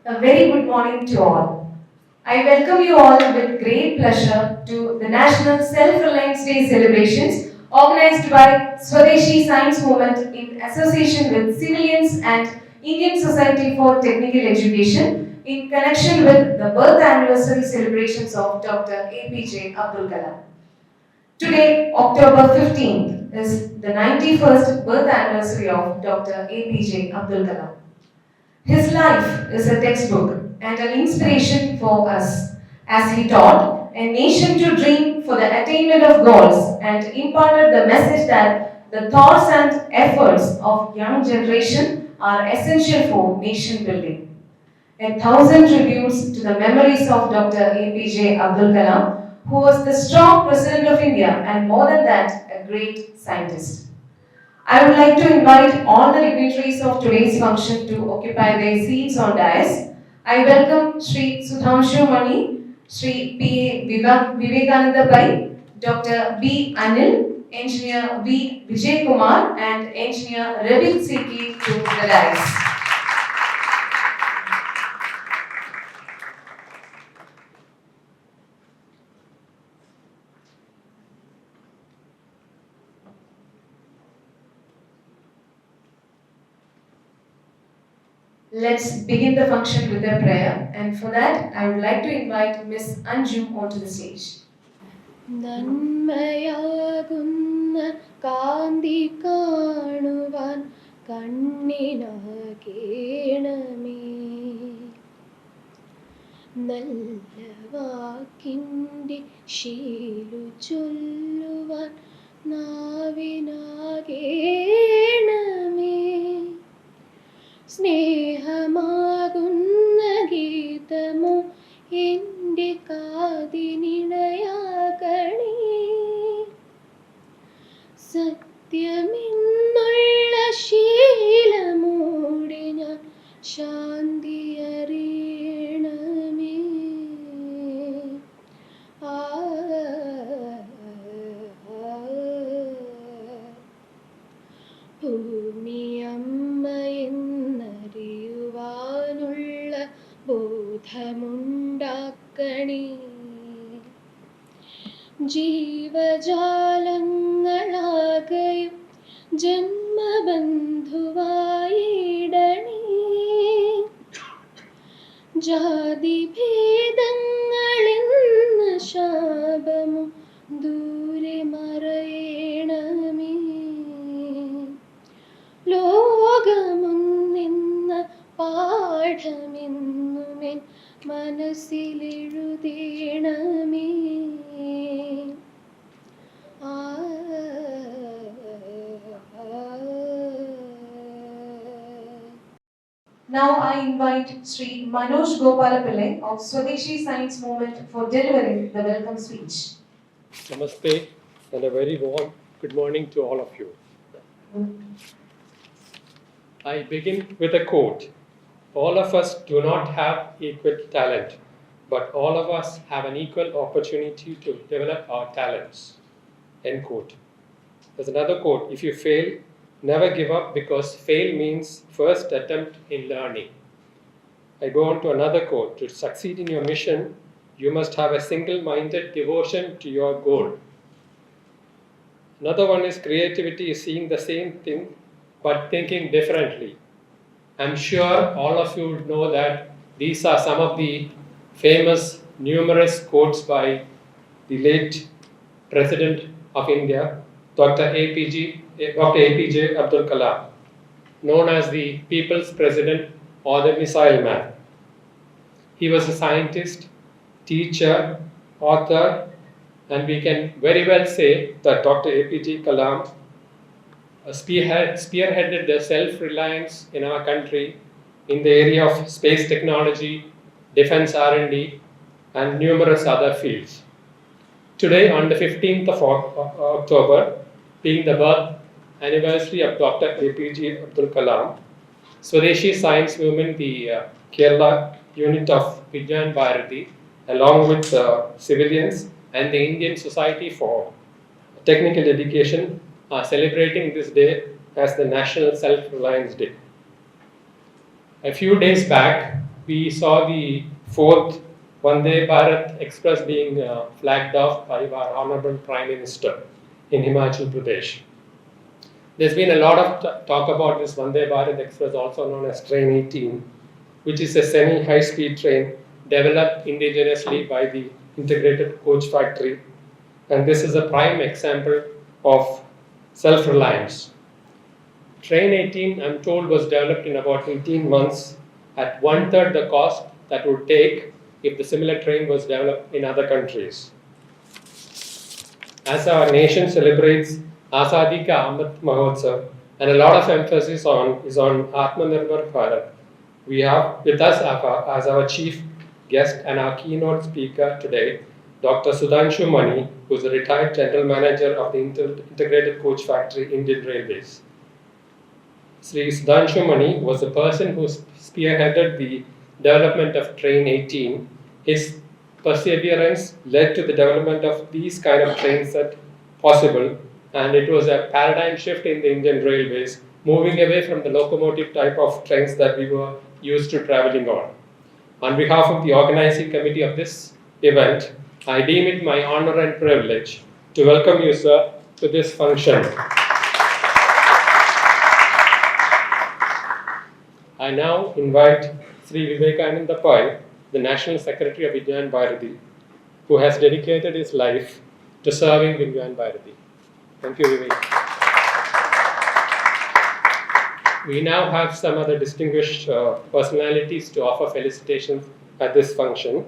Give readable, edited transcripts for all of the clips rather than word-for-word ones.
A very good morning to all. I welcome you all with great pleasure to the National Self Reliance Day celebrations organized by Swadeshi Science Movement in association with Civilianz and Indian Society for Technical Education in connection with the birth anniversary celebrations of Dr. APJ Abdul Kalam. Today, October 15th, is the 91st birth anniversary of Dr. APJ Abdul Kalam. His life is a textbook and an inspiration for us as he taught a nation to dream for the attainment of goals and imparted the message that the thoughts and efforts of young generation are essential for nation building. 1,000 tributes to the memories of Dr. APJ Abdul Kalam, who was the strong President of India and more than that, a great scientist. I would like to invite all the dignitaries of today's function to occupy their seats on dais. I welcome Shri Sudhanshu Mani, Shri P. Vivekananda Pai, Dr. B. Anil, Engineer V. Vijay Kumar, and Engineer Retd to the dais. Let's begin the function with a prayer, and for that, I would like to invite Miss Anju onto the stage. നന്മയാകുന്ന കാന്തി കാണുവാൻ കണ്ണിനാകേണമേ നല്ല വാക്കിൻ്റെ ശീലു ചൊല്ലുവാൻ നാവിനാകേണമേ സ്നേഹമാകുന്ന ഗീതമോ എൻ്റെ കാതിനിണയാകണേ സത്യമെന്നുള്ള ശീലമോടെ ഞാൻ ശാന്തി അറിയണമേ ഭൂമിയമ്മ എന്നറിയുവാനുള്ള ബോധമുണ്ടാക്കണേ ജീവജാലങ്ങളാകയും ജന്മബന്ധുവായിടണേ ജാതിഭേദങ്ങളെന്ന ശാപമു ദൂരെ മറയണമേ ലോകമൊന്നെന്ന പാഠമെന്നുമെൻ മനസ്സിലെഴുതേണമേ Now I invite Shri Manoj Gopalapillai of Swadeshi Science Movement for delivering the welcome speech. Namaste and a very warm good morning to all of you. I begin with a quote. All of us do not have equal talent, but all of us have an equal opportunity to develop our talents. End quote. There's another quote. If you fail, never give up, because fail means first attempt in learning. I go on to another quote. To succeed in your mission, you must have a single-minded devotion to your goal. Another one is creativity is seeing the same thing but thinking differently. I'm sure all of you know that these are some of the famous numerous quotes by the late President of India, Dr. APJ Abdul Kalam, known as the People's President or the Missile Man. He was a scientist, teacher, author, and we can very well say that Dr. APJ Kalam spearheaded the self-reliance in our country in the area of space technology, defense R&D, and numerous other fields. Today, on the 15th of October, being the birth anniversary of Dr. APJ Abdul Kalam, Swadeshi Science Movement, the Kerala unit of Vijnana Bharati, along with Civilianz and the Indian Society for Technical Education, are celebrating this day as the National Self Reliance Day. A few days back, we saw the fourth Vande Bharat Express being flagged off by our Honorable Prime Minister in Himachal Pradesh. There's been a lot of talk about this Vande Bharat Express, also known as Train 18, which is a semi-high-speed train developed indigenously by the integrated coach factory. And this is a prime example of self-reliance. Train 18, I'm told, was developed in about 18 months at one-third the cost that would take if the similar train was developed in other countries. As our nation celebrates Azadi Ka Amrit Mahotsav, and a lot of emphasis is on Atmanirbhar Bharat, we have with us as our chief guest and our keynote speaker today, Dr. Sudhanshu Mani, who is a retired general manager of the integrated coach factory, Indian Railways. Shri Sudhanshu Mani was the person who spearheaded the development of Train 18. His perseverance led to the development of these kind of trains that possible, and it was a paradigm shift in the Indian Railways, moving away from the locomotive type of trains that we were used to traveling on. On behalf of the organizing committee of this event, I deem it my honor and privilege to welcome you, sir, to this function. I now invite Sri Vivekananda Pai, the National Secretary of Vijnana Bharati, who has dedicated his life to serving Vijnana Bharati. Thank you, Vivek. We now have some other distinguished personalities to offer felicitations at this function.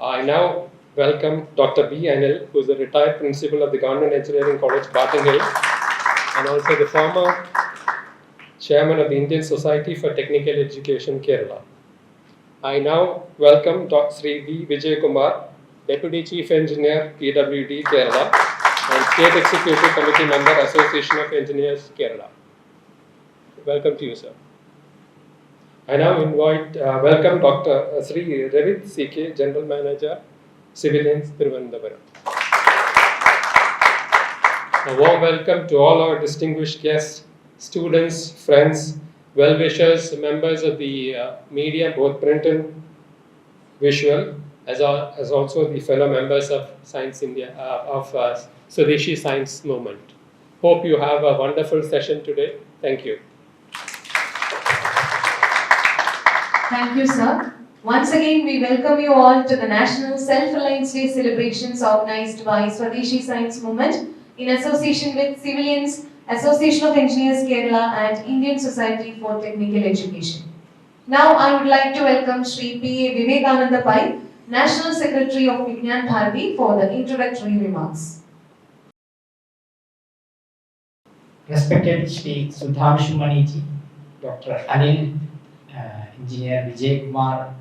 I now welcome Dr. B. Anil, who is the retired principal of the Government Engineering College, Bartingale, and also the former chairman of the Indian Society for Technical Education, Kerala. I now welcome Dr. Sri V. Vijay Kumar, Deputy Chief Engineer, PWD, Kerala, and State Executive Committee Member, Association of Engineers, Kerala. Welcome to you, sir. I now welcome Dr. Sri Retd CK, General Manager, Civilianz, Thiruvananthapuram. A warm welcome to all our distinguished guests, students, friends, well-wishers, members of the media, both print and visual, as also the fellow members of Science India, Swadeshi Science Movement. Hope you have a wonderful session today. Thank you. Thank you, sir. Once again, we welcome you all to the National Self Reliance Day celebrations organized by Swadeshi Science Movement in association with Civilianz, Association of Engineers Kerala, and Indian Society for Technical Education. Now, I would like to welcome Shri P.A. Vivekananda Pai, National Secretary of Vijnana Bharati, for the introductory remarks. Respected Shri Sudhanshu Maniji, Dr. Anil, Engineer Vijay Kumar,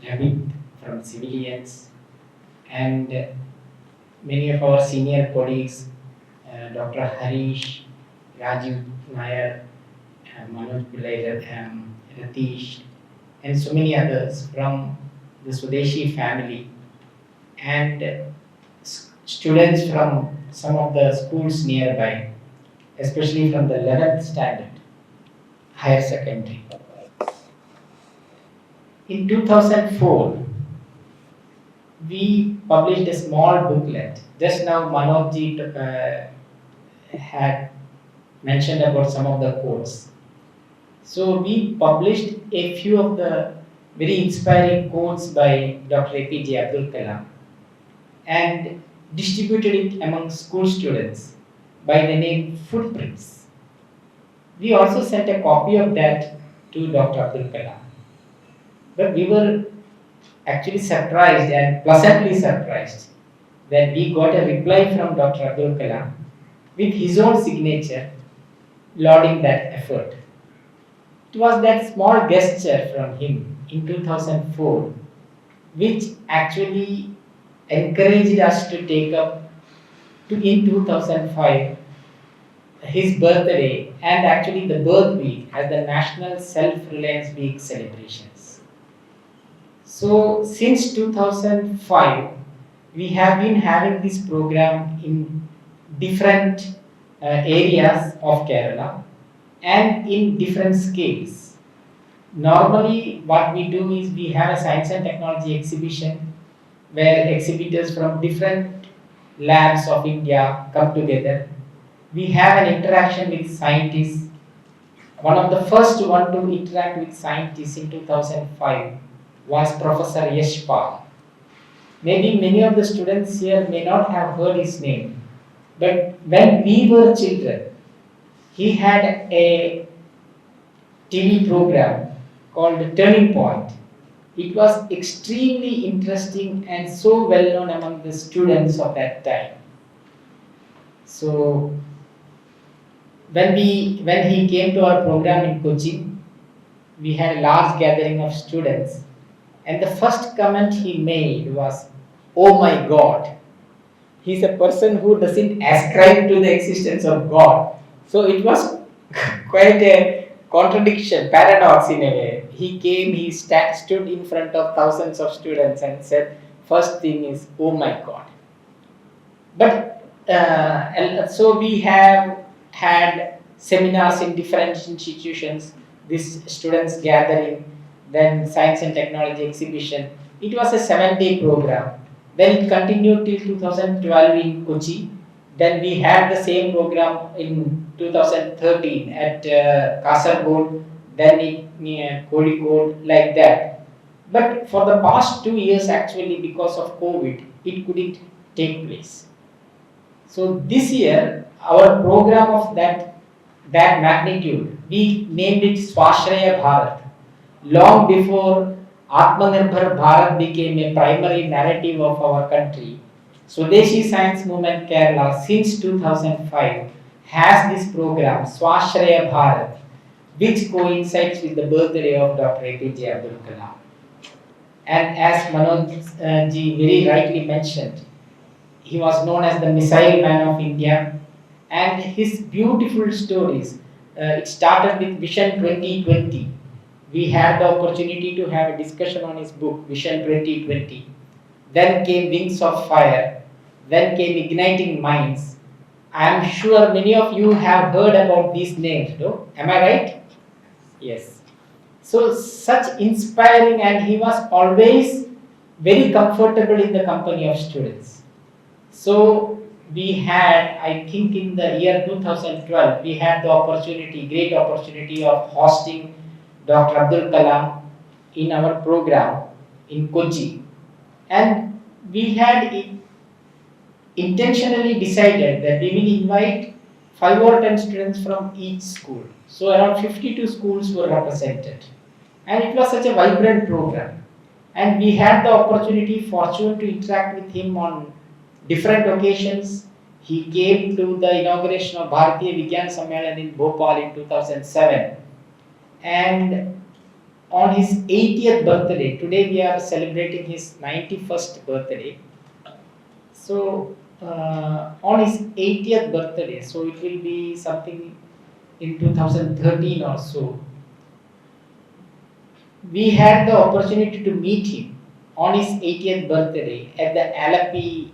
Ravi from Civilianz, and many of our senior colleagues, Dr. Harish, Rajiv Nair, Manoj Pillai, Ratish, and so many others from the Swadeshi family, and students from some of the schools nearby, especially from the 11th standard, higher secondary. In 2004, we published a small booklet. Just now Manojji had mentioned about some of the quotes. So we published a few of the very inspiring quotes by Dr. APJ Abdul Kalam and distributed it among school students by the name Footprints. We also sent a copy of that to Dr. Abdul Kalam. But we were actually surprised and pleasantly surprised when we got a reply from Dr. Abdul Kalam with his own signature lauding that effort. It was that small gesture from him in 2004 which actually encouraged us to take up in 2005 his birthday and actually the birth week as the National Self Reliance Week celebrations. So since 2005, we have been having this program in different areas of Kerala and in different scales. Normally, what we do is we have a science and technology exhibition where exhibitors from different labs of India come together. We have an interaction with scientists. One of the first one to interact with scientists in 2005 was Professor Yashpal. Maybe many of the students here may not have heard his name, but when we were children, he had a TV program called Turning Point. It was extremely interesting and so well known among the students of that time. So when he came to our program in Kochi, we had a large gathering of students, and the first comment he made was, "Oh my God." He's a person who doesn't ascribe to the existence of God. So it was quite a contradiction, paradox in a way. He came, he stood in front of thousands of students and said, first thing is, "Oh my God." But so we have had seminars in different institutions, this students gathering, then science and technology exhibition. It was a 7-day program. Then it continued till 2012 in Kochi. Then we had the same program in 2013 at Kasaragod, then in Kozhikode, like that. But for the past 2 years, actually, because of COVID, it couldn't take place. So this year, our program of that magnitude, we named it Swashraya Bharat. Long before Atmanirbhar Bharat became a primary narrative of our country, Swadeshi Science Movement Kerala since 2005 has this program Swashraya Bharat, which coincides with the birthday of Dr APJ Abdul Kalam. And as Manoj ji very rightly mentioned, he was known as the Missile Man of India, and his beautiful stories. It started with Vision 2020. We had the opportunity to have a discussion on his book, Vision 2020. Then came Wings of Fire. Then came Igniting Minds. I am sure many of you have heard about these names, no? Am I right? Yes. So such inspiring, and he was always very comfortable in the company of students. So we had, I think in the year 2012, we had the great opportunity of hosting Dr. Abdul Kalam in our program in Kochi. And we had intentionally decided that we will invite 5 or 10 students from each school. So around 52 schools were represented. And it was such a vibrant program. And we had the fortune to interact with him on different occasions. He came to the inauguration of Bharati Vigyan Sammelan in Bhopal in 2007. And on his 80th birthday, today we are celebrating his 91st birthday. So on his 80th birthday, so it will be something in 2013 or so, we had the opportunity to meet him on his 80th birthday at the Alapi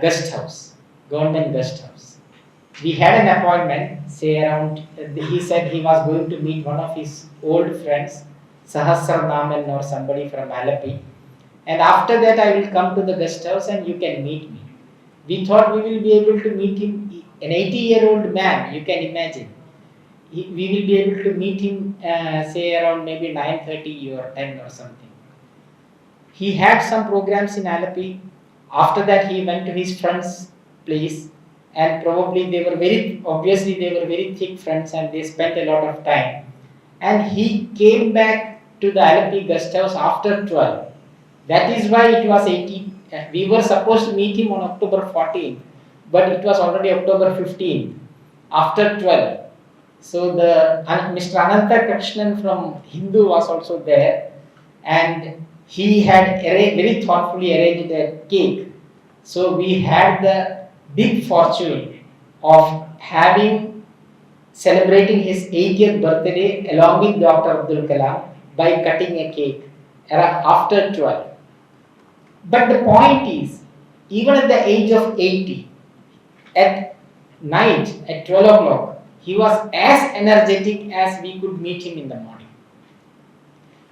guest house, government guest house. We had an appointment, say around, he said he was going to meet one of his old friends, Sahasra Naman or somebody from Alapi. And after that I will come to the guest house and you can meet me. We thought we will be able to meet him, an 80-year-old man, you can imagine. We will be able to meet him, say around maybe 9:30 or 10 or something. He had some programs in Alapi. After that, he went to his friend's place, and probably they were very thick friends, and they spent a lot of time. And he came back to the Alapi guest house after 12. That is why it was 80. We were supposed to meet him on October 14th, but it was already October 15th, after 12. So Mr. Ananta Krishnan from Hindu was also there, and he had very thoughtfully arranged a cake. So we had the big fortune of celebrating his 80th birthday along with Dr. Abdul Kalam by cutting a cake after 12. But the point is, even at the age of 80, at night at 12 o'clock, he was as energetic as we could meet him in the morning.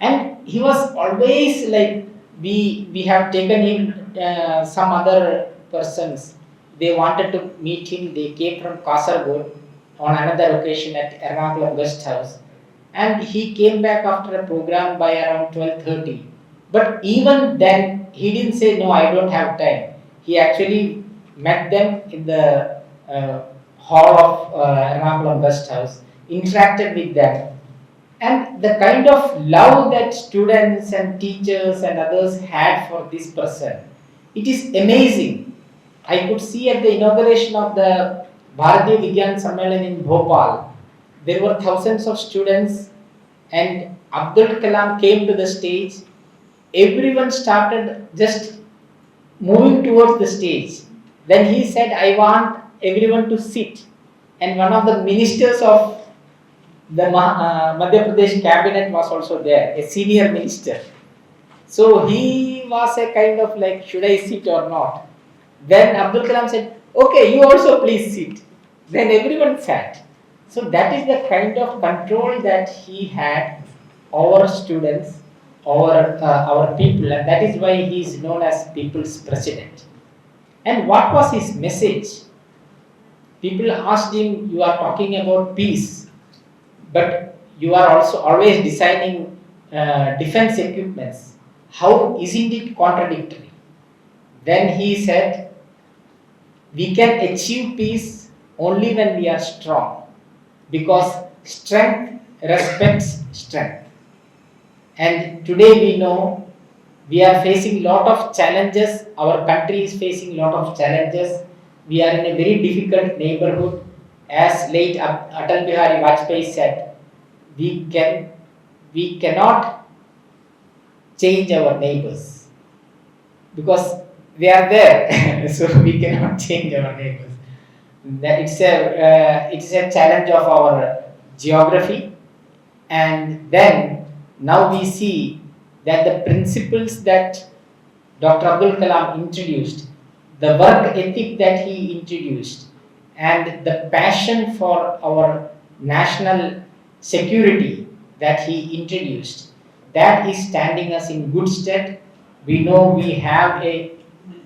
And he was always like, we have taken him, some other persons, they wanted to meet him, they came from Kasaragod on another occasion at Ernakulam guest house, and he came back after a program by around 12:30. But even then, he didn't say, no, I don't have time. He actually met them in the hall of Ernakulam guest house, interacted with them. And the kind of love that students and teachers and others had for this person, it is amazing. I could see at the inauguration of the Bharati Vijnana Sammelan in Bhopal, there were thousands of students, and Abdul Kalam came to the stage. Everyone started just moving towards the stage. Then he said, I want everyone to sit. And one of the ministers of the Madhya Pradesh cabinet was also there, a senior minister. So he was a kind of like, should I sit or not? Then Abdul Kalam said, okay, you also please sit. Then everyone sat. So that is the kind of control that he had over students, over our people, and that is why he is known as People's President. And what was his message? People asked him, you are talking about peace, but you are also always designing defense equipments. How isn't it contradictory? Then he said, we can achieve peace only when we are strong, because strength respects strength. And today we know we are facing lot of challenges. Our country is facing lot of challenges. We are in a very difficult neighborhood. As late Atal Bihari Vajpayee said, we cannot change our neighbors because they are there. So we cannot change our neighbors. It's a challenge of our geography. And then now we see that the principles that Dr. Abdul Kalam introduced, the work ethic that he introduced, and the passion for our national security that he introduced, that is standing us in good stead. We know we have a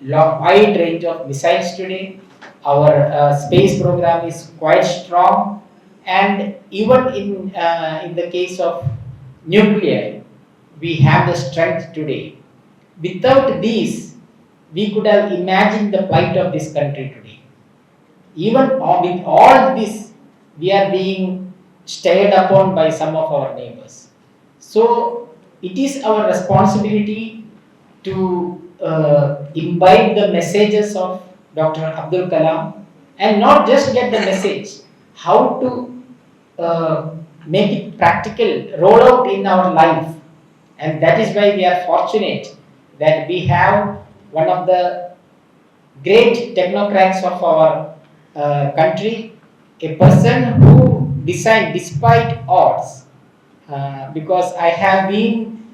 wide range of missiles today. Our space program is quite strong, and even in the case of nuclear, we have the strength today. Without these, we could have imagined the plight of this country today. Even with all this, we are being stared upon by some of our neighbors. So it is our responsibility to imbibe the messages of Dr. Abdul Kalam, and not just get the message, how to make it practical, roll out in our life. And that is why we are fortunate that we have one of the great technocrats of our country, a person who designed despite odds, because I have been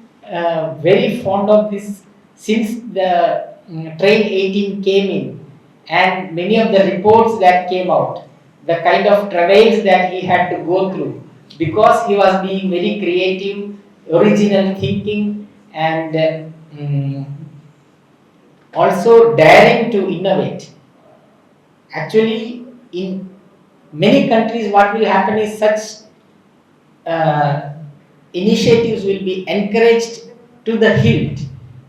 very fond of this since the train 18 came in, and many of the reports that came out, the kind of travails that he had to go through, because he was being very creative, original thinking, and also daring to innovate. Actually, in many countries, what will happen is such initiatives will be encouraged to the hilt,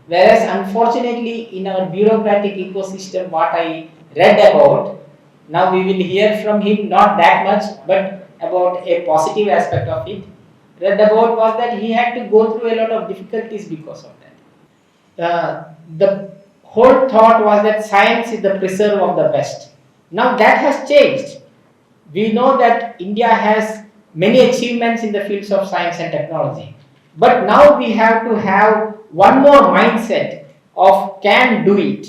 whereas unfortunately in our bureaucratic ecosystem, what I read about, now we will hear from him not that much, but about a positive aspect of it. Read about was that he had to go through a lot of difficulties because of that. The whole thought was that science is the preserve of the best. Now that has changed. We know that India has many achievements in the fields of science and technology, but now we have to have one more mindset of can do it.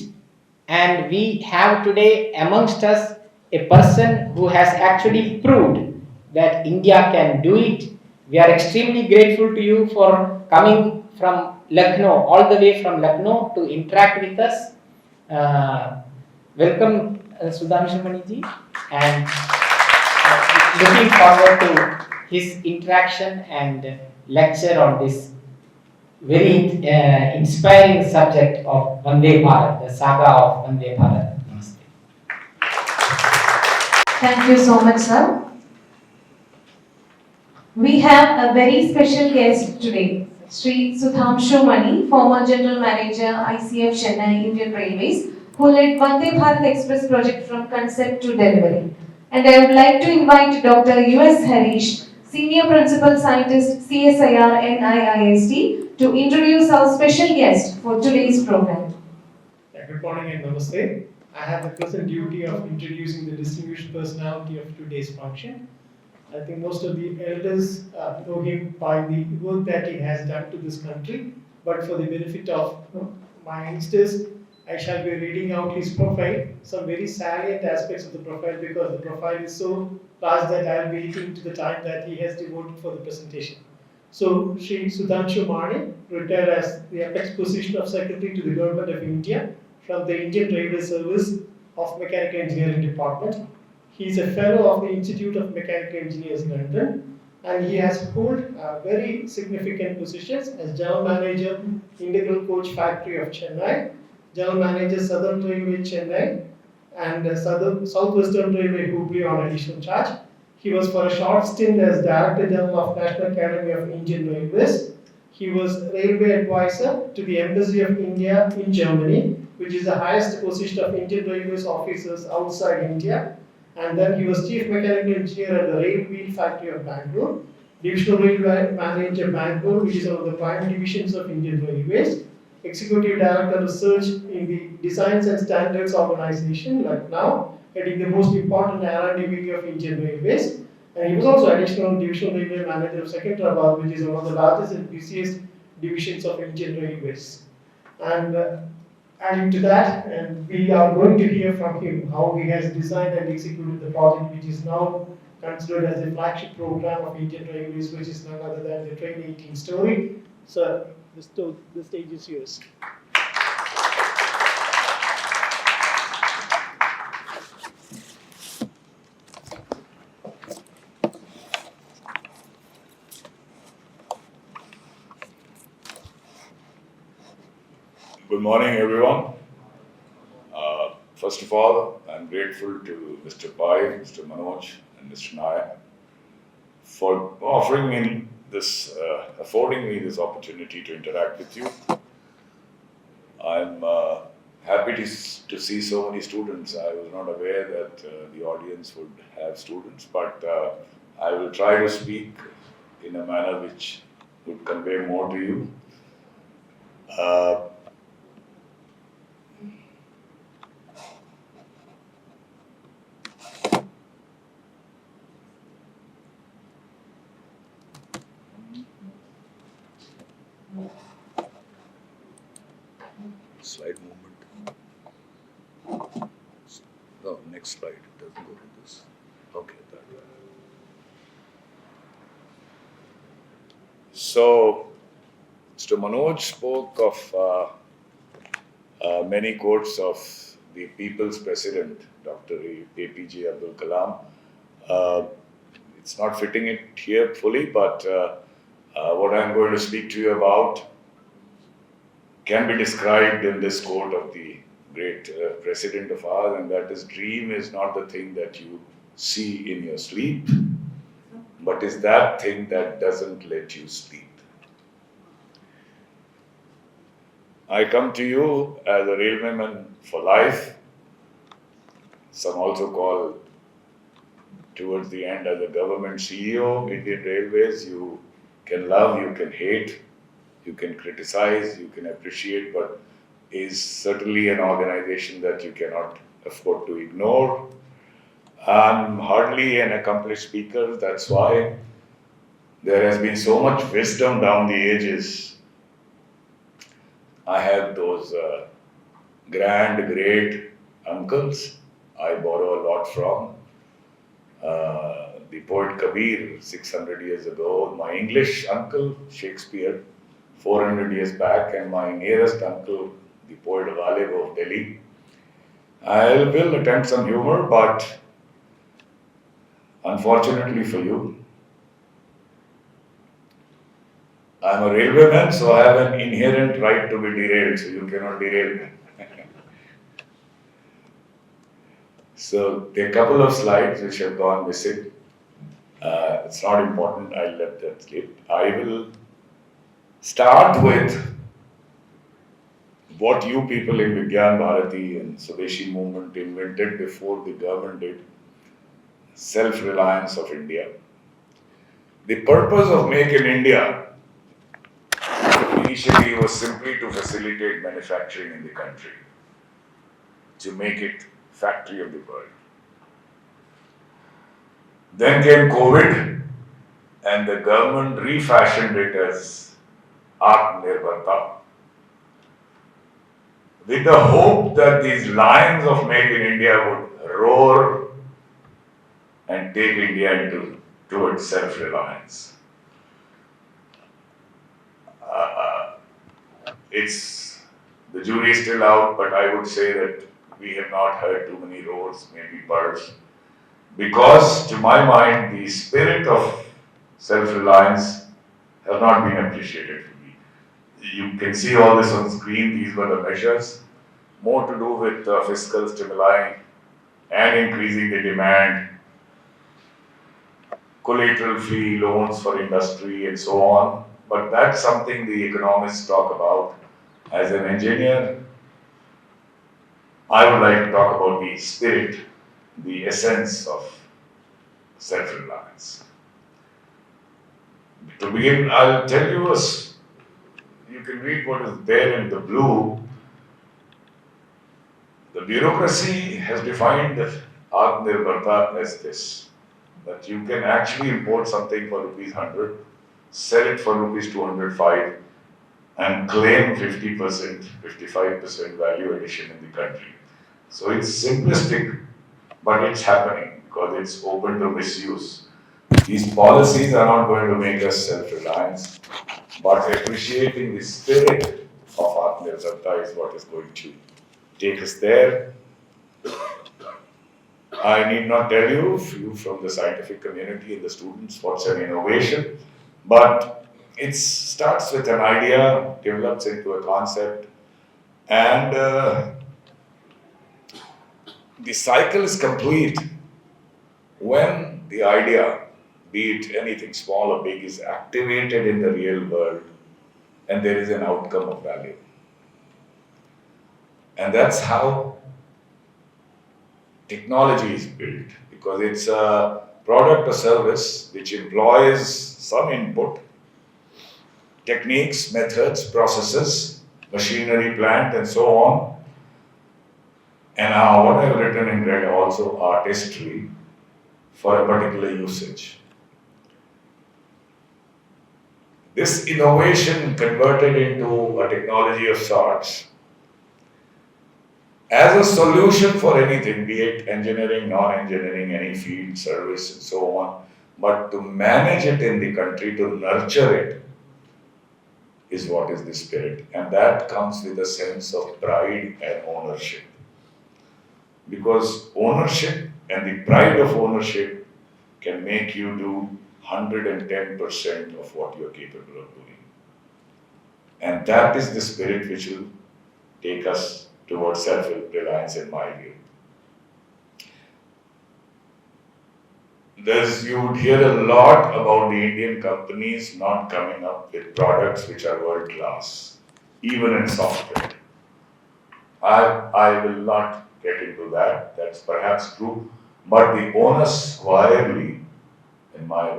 And we have today amongst us a person who has actually proved that India can do it. We are extremely grateful to you for coming from Lucknow, all the way from Lucknow to interact with us. Welcome Sudhanshu Maniji, and looking forward to his interaction and lecture on this very inspiring subject of Vande Bharat, the saga of Vande Bharat. Namaste. Thank you so much, sir. We have a very special guest today, Shri Sudhanshu, former General Manager, ICF Chennai Indian Railways, who led Vande Bharat Express project from concept to delivery. And I would like to invite Dr. U.S. Harish, Senior Principal Scientist, CSIR NIIST, to introduce our special guest for today's program. Good morning and namaste. I have the pleasant duty of introducing the distinguished personality of today's function. I think most of the elders know him by the work that he has done to this country, but for the benefit of my youngsters, I shall be reading out his profile, some very salient aspects of the profile, because the profile is so large that I will be looking to the time that he has devoted for the presentation. So, Shri Sudhanshu Mani retired as the apex position of Secretary to the Government of India from the Indian Railway Service of Mechanical Engineering Department. He is a fellow of the Institute of Mechanical Engineers, London, and he has held very significant positions as General Manager, Integral Coach Factory of Chennai, General Manager, Southern Railway Chennai, and Southwestern Railway Hubli on additional charge. He was for a short stint as Director General of National Academy of Indian Railways. He was Railway Advisor to the Embassy of India in Germany, which is the highest position of Indian Railways officers outside India. And then he was Chief Mechanical Engineer at the Rail Wheel Factory of Bangalore, Divisional Railway Manager Bangalore, which is one of the prime divisions of Indian Railways, Executive Director Research in the Designs and Standards Organization, like now, heading the most important R&D wing of Indian Railways. And he was also additional Divisional Railway Manager of Secretariat, which is one of the largest and busiest divisions of Indian Railways. And adding to that, and we are going to hear from him how he has designed and executed the project, which is now considered as the flagship program of Indian Railways, which is none other than the Train 18 story. So, the stage is yours. Good morning, everyone. First of all, I'm grateful to Mr. Pai, Mr. Manoj, and Mr. Nayak for offering me this, affording me this opportunity to interact with you. I'm happy to see so many students. I was not aware that the audience would have students, but I will try to speak in a manner which would convey more to you. Slide movement. No, next slide. It doesn't go to this. Okay, that way. So, Mr. Manoj spoke of many quotes of the People's President, Dr. APJ Abdul Kalam. It's not fitting it here fully, but what I'm going to speak to you about can be described in this quote of the great president of ours, and that is, dream is not the thing that you see in your sleep, but is that thing that doesn't let you sleep. I come to you as a railwayman for life, some also call towards the end as a government CEO, Indian Railways. You can love, you can hate, you can criticize, you can appreciate, but is certainly an organization that you cannot afford to ignore. I'm hardly an accomplished speaker, that's why there has been so much wisdom down the ages. I have those grand, great uncles I borrow a lot from. The poet Kabir, 600 years ago, my English uncle, Shakespeare, 400 years back, and my nearest uncle, the poet Ghalib of Delhi. I will attempt some humor, but unfortunately for you, I'm a railwayman, so I have an inherent right to be derailed, so you cannot derail me. So there are a couple of slides which have gone missing. It's not important, I'll let that slip. I will start with what you people in Vijnana Bharati and Swadeshi movement invented before the government did, self-reliance of India. The purpose of Make in India initially was simply to facilitate manufacturing in the country, to make it factory of the world. Then came COVID and the government refashioned it as Atmanirbharta, with the hope that these lions of Make in India would roar and take India towards self-reliance. The jury is still out, but I would say that we have not heard too many roars, maybe birds, because to my mind, the spirit of self-reliance has not been appreciated. You can see all this on screen. These were the measures, more to do with fiscal stimuli and increasing the demand, collateral-free loans for industry and so on. But that's something the economists talk about. As an engineer, I would like to talk about the spirit, the essence of self-reliance. To begin, I'll tell you you can read what is there in the blue. The bureaucracy has defined Atmanirbharta as this, that you can actually import something for rupees 100, sell it for rupees 205 and claim 50%, 55% value addition in the country. So it's simplistic, but it's happening because it's open to misuse. These policies are not going to make us self-reliant, but appreciating the spirit of Atmanirbharta is what is going to take us there. I need not tell you from the scientific community and the students what's an innovation, but it starts with an idea, develops into a concept, and the cycle is complete when the idea, be it anything small or big, is activated in the real world and there is an outcome of value. And that's how technology is built, because it's a product or service which employs some input, techniques, methods, processes, machinery, plant, and so on. And what I have written in red also artistry for a particular usage. This innovation converted into a technology of sorts as a solution for anything, be it engineering, non-engineering, any field, service, and so on. But to manage it in the country, to nurture it, is what is the spirit. And that comes with a sense of pride and ownership. Because ownership and the pride of ownership can make you do 110% of what you are capable of doing. And that is the spirit which will take us towards self-reliance, in my view. You would hear a lot about the Indian companies not coming up with products which are world class, even in software. I will not get into that, that's perhaps true, but the onus squarely, in my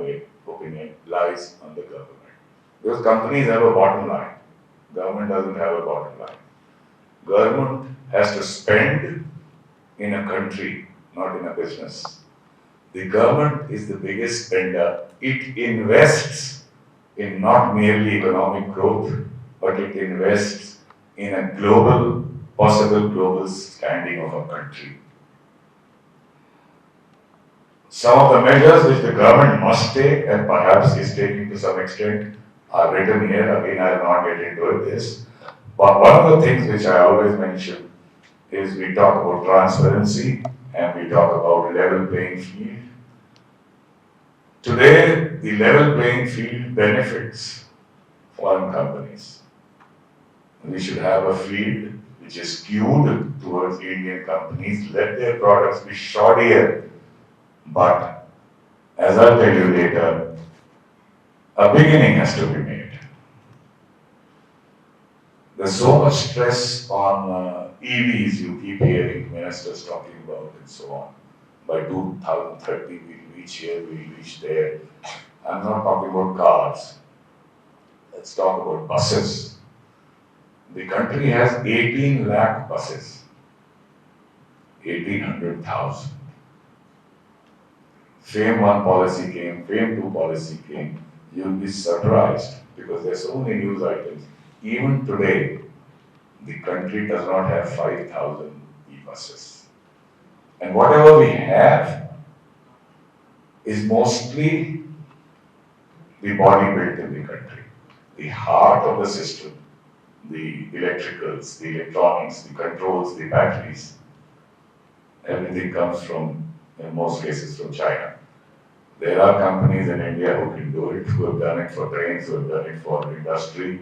opinion, lies on the government. Because companies have a bottom line, government doesn't have a bottom line. Government has to spend in a country, not in a business. The government is the biggest spender. It invests in not merely economic growth, but it invests in a possible global standing of a country. Some of the measures which the government must take, and perhaps is taking to some extent, are written here. Again, I will not get into this. But one of the things which I always mention is we talk about transparency and we talk about level playing field. Today, the level playing field benefits foreign companies. We should have a field which is skewed towards Indian companies. Let their products be shoddier. But as I'll tell you later, a beginning has to be made. There's so much stress on EVs, you keep hearing ministers talking about and so on. By 2030, we'll reach here, we'll reach there. I'm not talking about cars. Let's talk about buses. The country has 18 lakh buses. 1800,000. FAME 1 policy came, FAME 2 policy came. You'll be surprised because there's so many news items. Even today, the country does not have 5,000 e-buses. And whatever we have is mostly the body built in the country. The heart of the system, the electricals, the electronics, the controls, the batteries, everything comes from, in most cases, from China. There are companies in India who can do it, who have done it for trains, who have done it for industry.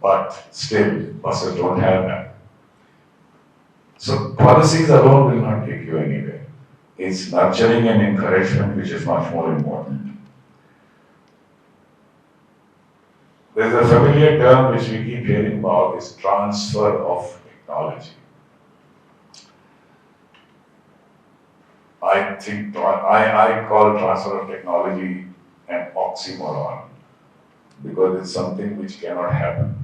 But still, buses don't have that. So policies alone will not take you anywhere. It's nurturing and encouragement which is much more important. There's a familiar term which we keep hearing about is transfer of technology. I call transfer of technology an oxymoron because it's something which cannot happen.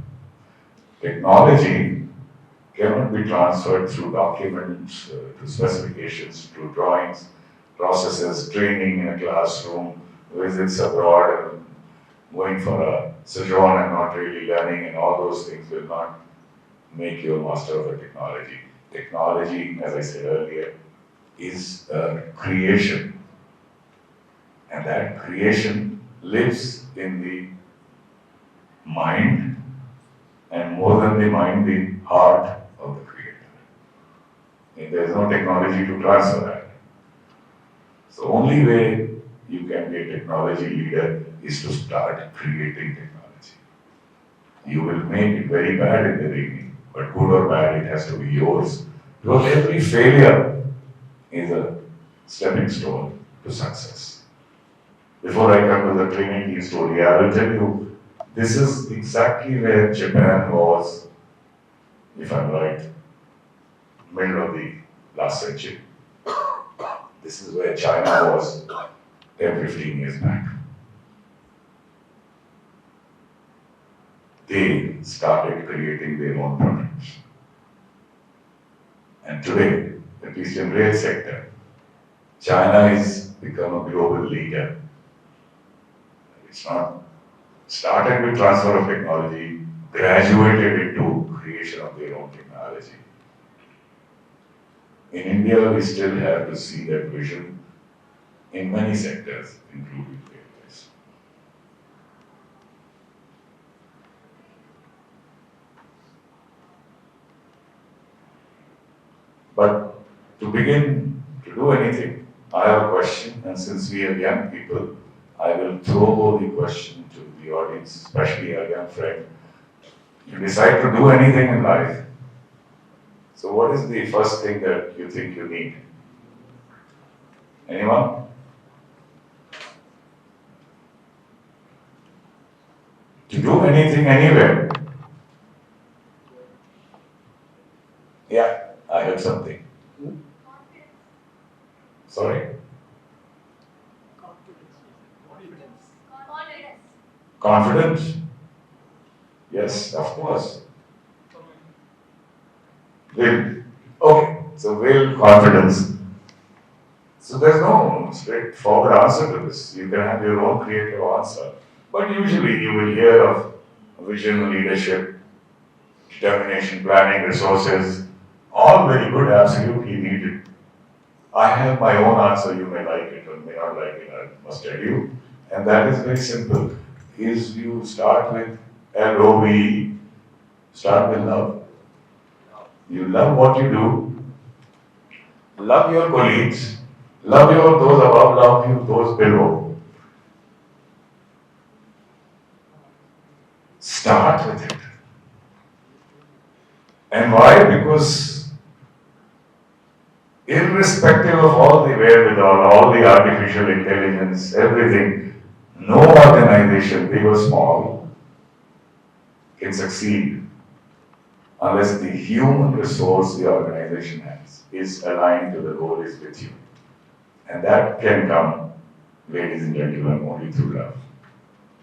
Technology cannot be transferred through documents, to specifications, to drawings, processes, training in a classroom, visits abroad, and going for a sojourn and not really learning, and all those things will not make you a master of a technology. Technology, as I said earlier, is a creation. And that creation lives in the mind, and more than the mind, the heart of the creator. And there is no technology to transfer that. So only way you can be a technology leader is to start creating technology. You will make it very bad in the beginning, but good or bad, it has to be yours. Because every failure is a stepping stone to success. Before I come to the Trinity story, I will tell you, this is exactly where Japan was, if I'm right, middle of the last century. This is where China was 10, 15 years back. They started creating their own products. And today, at least in rail sector, China has become a global leader. It's not started with transfer of technology, graduated into creation of their own technology. In India, we still have to see that vision in many sectors, including railways. But to begin to do anything, I have a question, and since we are young people, I will throw the question to the audience, especially our young friend. You decide to do anything in life. So what is the first thing that you think you need? Anyone? To do anything anywhere. Yeah, I heard something. Sorry? Confidence. Yes, of course. Will. Okay, so will, confidence. So there's no straightforward answer to this. You can have your own creative answer. But usually you will hear of vision, leadership, determination, planning, resources, all very good, absolutely needed. I have my own answer, you may like it or may not like it, I must tell you. And that is very simple. Is you start with LOVE, start with love. You love what you do, love your colleagues, love those above, love you those below. Start with it. And why? Because irrespective of all the wherewithal, all the artificial intelligence, everything, no organization, big or small, can succeed unless the human resource the organization has is aligned to the goal, is with you. And that can come, ladies and gentlemen, only through love.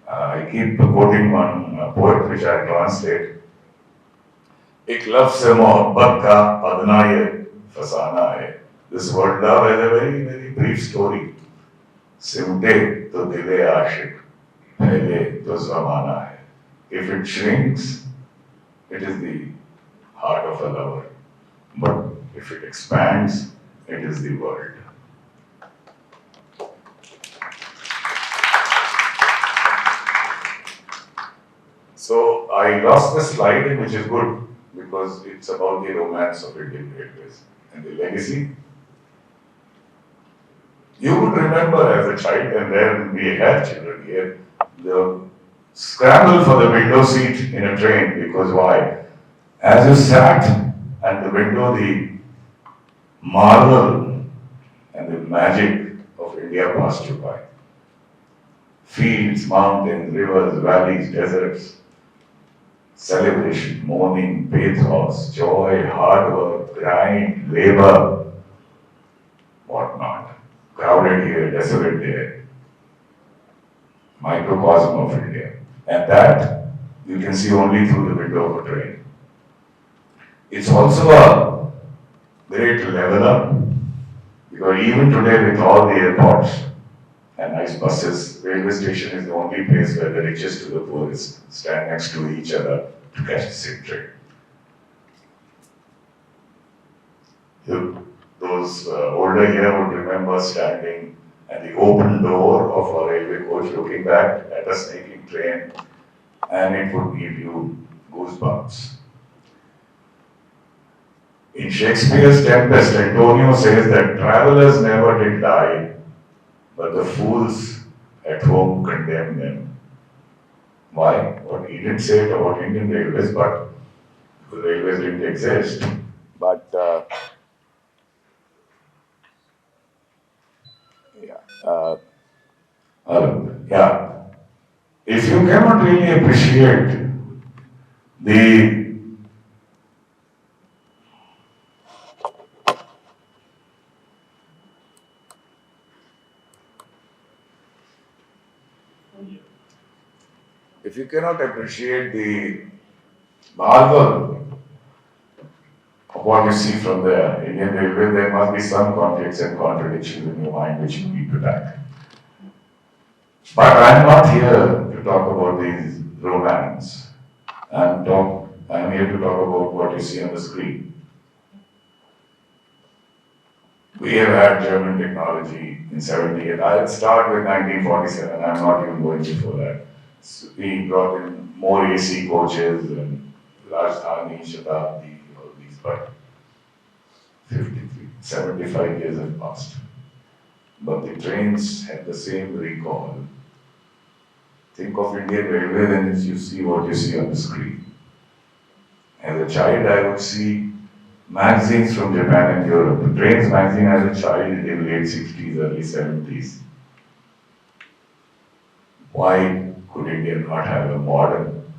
I keep quoting one poet which I translate. एक लफ्ज़ से मोहब्बत का अदना ये फसाना है. This word love is a very, very brief story. सिमटे तो दिले आशिक, फैले तो ज़माना है. If it shrinks, it is the heart of a lover. But if it expands, it is the world. So I lost the slide, which is good because it's about the romance of Indian Railways and the legacy. You would remember as a child, and then we had children here, the scramble for the window seat in a train, because why? As you sat at the window, the marvel and the magic of India passed you by. Fields, mountains, rivers, valleys, deserts, celebration, mourning, pathos, joy, hard work, grind, labor, whatnot. Crowded here, desolate there. Microcosm of India. And that you can see only through the window of a train. It's also a great level up, because even today with all the airports and nice buses, railway station is the only place where the richest to the poorest stand next to each other to catch the same train. Those older here would remember standing at the open door of a railway coach looking back at a snaking train, and it would give you goosebumps. In Shakespeare's Tempest, Antonio says that travelers never did die, but the fools at home condemn them. Why? Well, he didn't say it about Indian railways, but the railways didn't exist. But if you cannot really appreciate the marvel of what you see from the Indian Railway, there must be some conflicts and contradictions in your mind which you need to tackle. But I'm not here to talk about these romance. I'm here to talk about what you see on the screen. We have had German technology in 78. I'll start with 1947. I'm not even going before that. So we brought in more AC coaches and Rajdhani, Shatabdi, all these, but 75 years have passed. But the trains have the same recall. Think of Indian Railway, then you see what you see on the screen. As a child, I would see magazines from Japan and Europe. The Trains magazine as a child in late 60s, early 70s. Why could India not have a modern,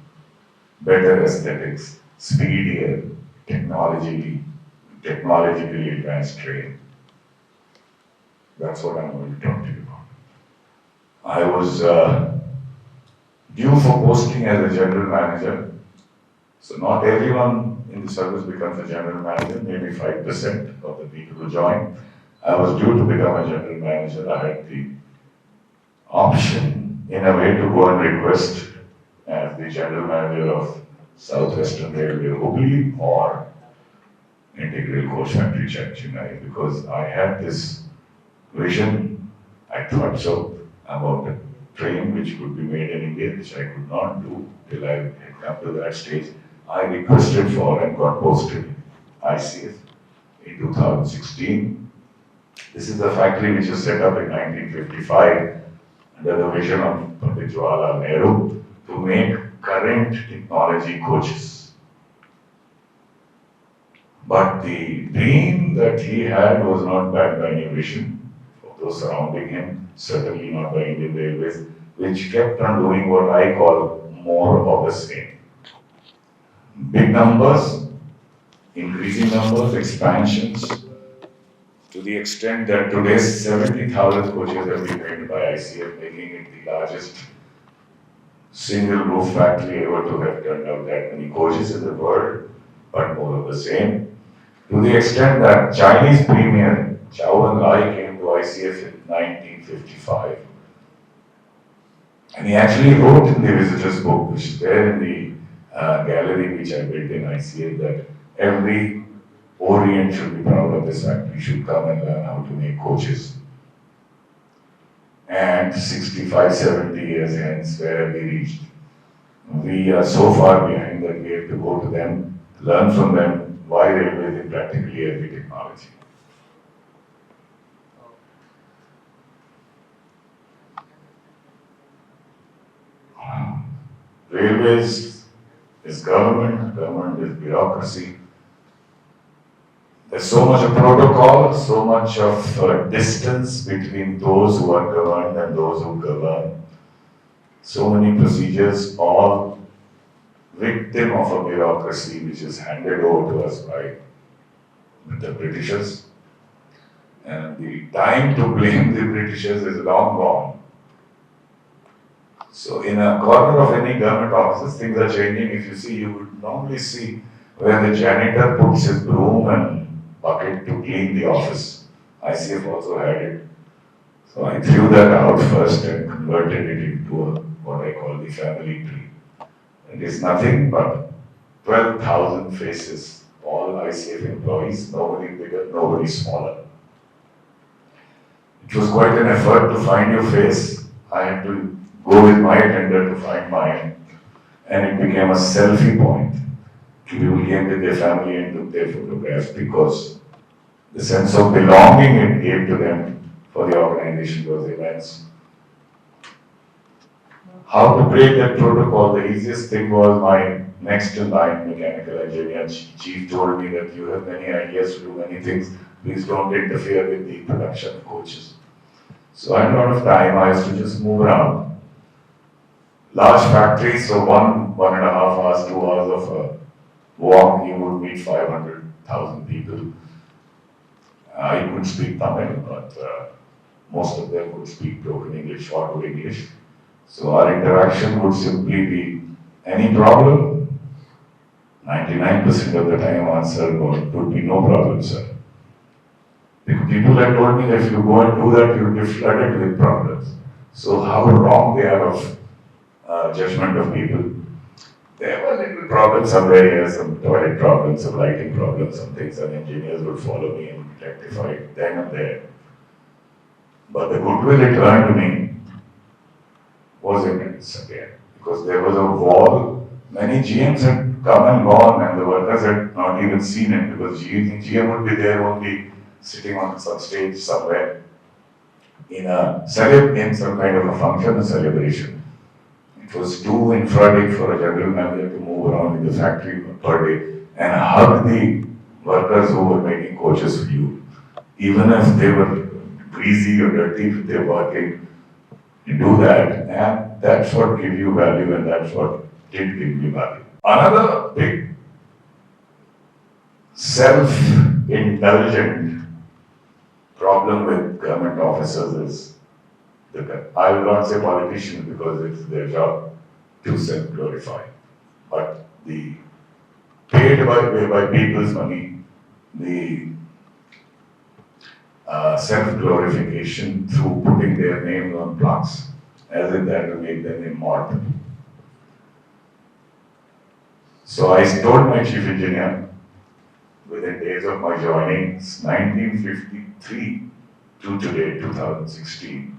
better aesthetics, speedier, technologically advanced train? That's what I'm going to talk to you about. I was due for posting as a general manager. So not everyone in the service becomes a general manager, maybe 5% of the people who join. I was due to become a general manager. I had the option, in a way, to go and request as the general manager of Southwestern Railway Hubli or Integral Coach Factory Chennai, because I had this vision. I thought so about a train which could be made in India, which I could not do till I had come to that stage. I requested for and got posted ICF in 2016. This is the factory which was set up in 1955 under the vision of Pandit Jawaharlal Nehru to make current technology coaches. But the dream that he had was not backed by innovation of those surrounding him, certainly not by Indian Railways, which kept on doing what I call more of the same. Big numbers, increasing numbers, expansions, to the extent that today 70,000 coaches have been trained by ICF, making it the largest single roof factory ever to have turned out that many coaches in the world, but more of the same. To the extent that Chinese premier Chow and Lai came to ICF in 1955. And he actually wrote in the visitors book, which is there in the gallery which I built in ICF, that every Orient should be proud of this factory, should come and learn how to make coaches. And 65, 70 years hence, where have we reached? We are so far behind that we have to go to them, learn from them why railways in practically every technology. Railways is government, government is bureaucracy. There's so much of protocol, so much of distance between those who are governed and those who govern. So many procedures, all victim of a bureaucracy which is handed over to us by the Britishers. And the time to blame the Britishers is long gone. So in a corner of any government office, things are changing. If you see, you would normally see where the janitor puts his broom and bucket to clean the office. ICF also had it. So I threw that out first and converted it into what I call the family tree. It is nothing but 12,000 faces, all ICF employees, nobody bigger, nobody smaller. It was quite an effort to find your face. I had to go with my attendant to find mine, and it became a selfie point. People came with their family and took their photographs because the sense of belonging it gave to them for the organization was immense. How to break that protocol? The easiest thing was my next in line mechanical engineer chief told me that you have many ideas to do many things. Please don't interfere with the production of coaches. So I had a lot of time. I used to just move around. Large factories, so 1.5 hours, 2 hours of a walk, you would meet 500,000 people. I couldn't speak Tamil, but most of them would speak broken English or good English. So our interaction would simply be, any problem? 99% of the time answer would be no problem, sir. People had told me that if you go and do that, you'll be flooded with problems. So how wrong they are of judgment of people. There were little problems somewhere here, some toilet problems, some lighting problems, some things, and engineers would follow me and rectify it then and there. But the goodwill it earned me was immense again, because there was a wall. Many GMs had come and gone, and the workers had not even seen it, because GM would be there only sitting on some stage somewhere in some kind of a function, a celebration. It was too infratic for a general manager to move around in the factory per day and hug the workers who were making coaches for you. Even if they were greasy or dirty, if they were working, you do that, and that's what gives you value, and that's what did give you value. Another big self-indulgent problem with government officers is, I will not say politicians because it's their job to self-glorify, but the paid by people's money, the self-glorification through putting their names on plaques, as if that will make them immortal. So I told my chief engineer, within days of my joining, 1953 to today, 2016,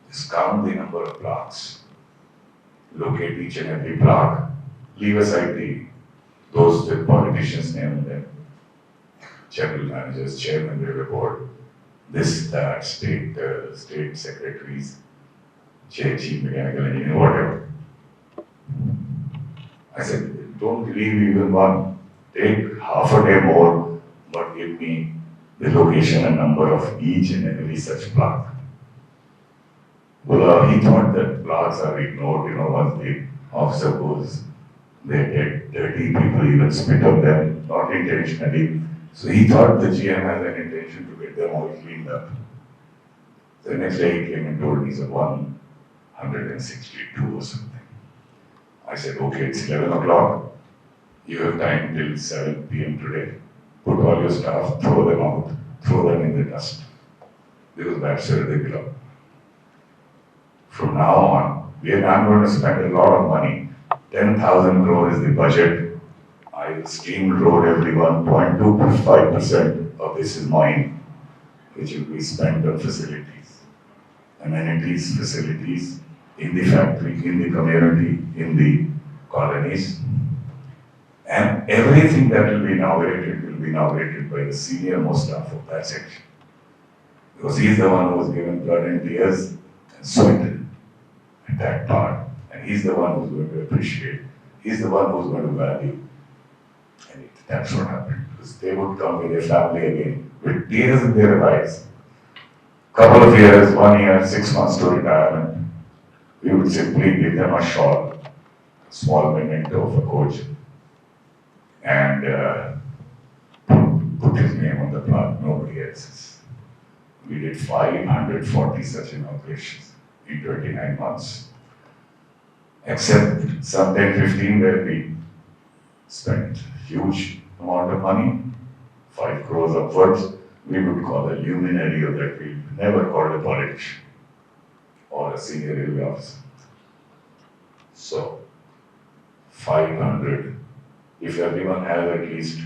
just count the number of plaques. Locate each and every plaque. Leave aside those with politicians' name and then general managers, chairman of the board, this, that, state secretaries, chief mechanical engineer, whatever. I said, don't leave even one. Take half a day more, but give me the location and number of each and every such plaque. Well, he thought that plaques are ignored, once the officer goes, they get dirty, people even spit on them, not intentionally. So he thought the GM has an intention to get them all cleaned up. The next day he came and told me he's at 162 or something. I said, okay, it's 11 o'clock. You have time till 7 p.m. today. Put all your staff, throw them out, throw them in the dust. Because that's ridiculous. From now on, I'm going to spend a lot of money. 10,000 crore is the budget. I will steamroll everyone. 0.25% of this is mine, which will be spent on facilities, amenities, facilities, in the factory, in the community, in the colonies. And everything that will be inaugurated by the senior most staff of that section. Because he is the one who was given blood and tears and sweat at that part. And he's the one who's going to appreciate. He's the one who's going to value. And that's what happened. Because they would come with their family again, with tears in their eyes. Couple of years, 1 year, 6 months to retirement. We would simply give them a shawl, a small memento of a coach, and put his name on the plaque, nobody else's. We did 540 such inaugurations in 29 months. Except some 10-15 where we spent huge amount of money, 5 crores upwards, we would call a luminary of that field, never called a politician or a senior railway officer. So, 500, if everyone has at least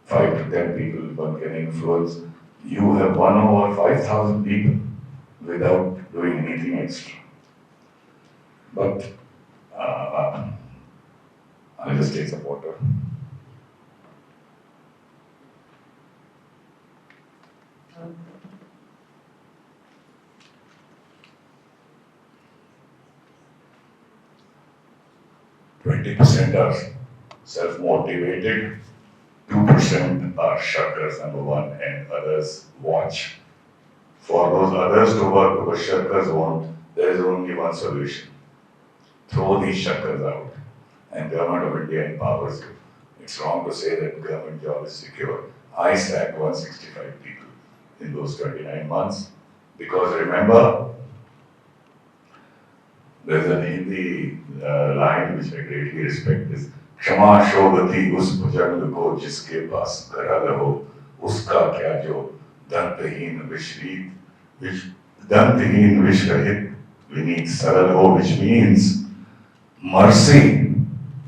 5 to 10 people one can influence, you have won over 5,000 people without doing anything extra. But I'll just take some water. %20 are self-motivated, 2% are shirkers, number one, and others watch. For those others to work because shirkers won't, there is only one solution. Throw these shirkers out, and Government of India empowers you. It's wrong to say that government job is secure. I sacked 165 people in those 29 months because remember, there's a Hindi line which I greatly respect is क्षमा शोभती उस भुजंग को जिसके पास करल हो उसका क्या जो दंतहीन विषरहित विनीत सरल हो, which means mercy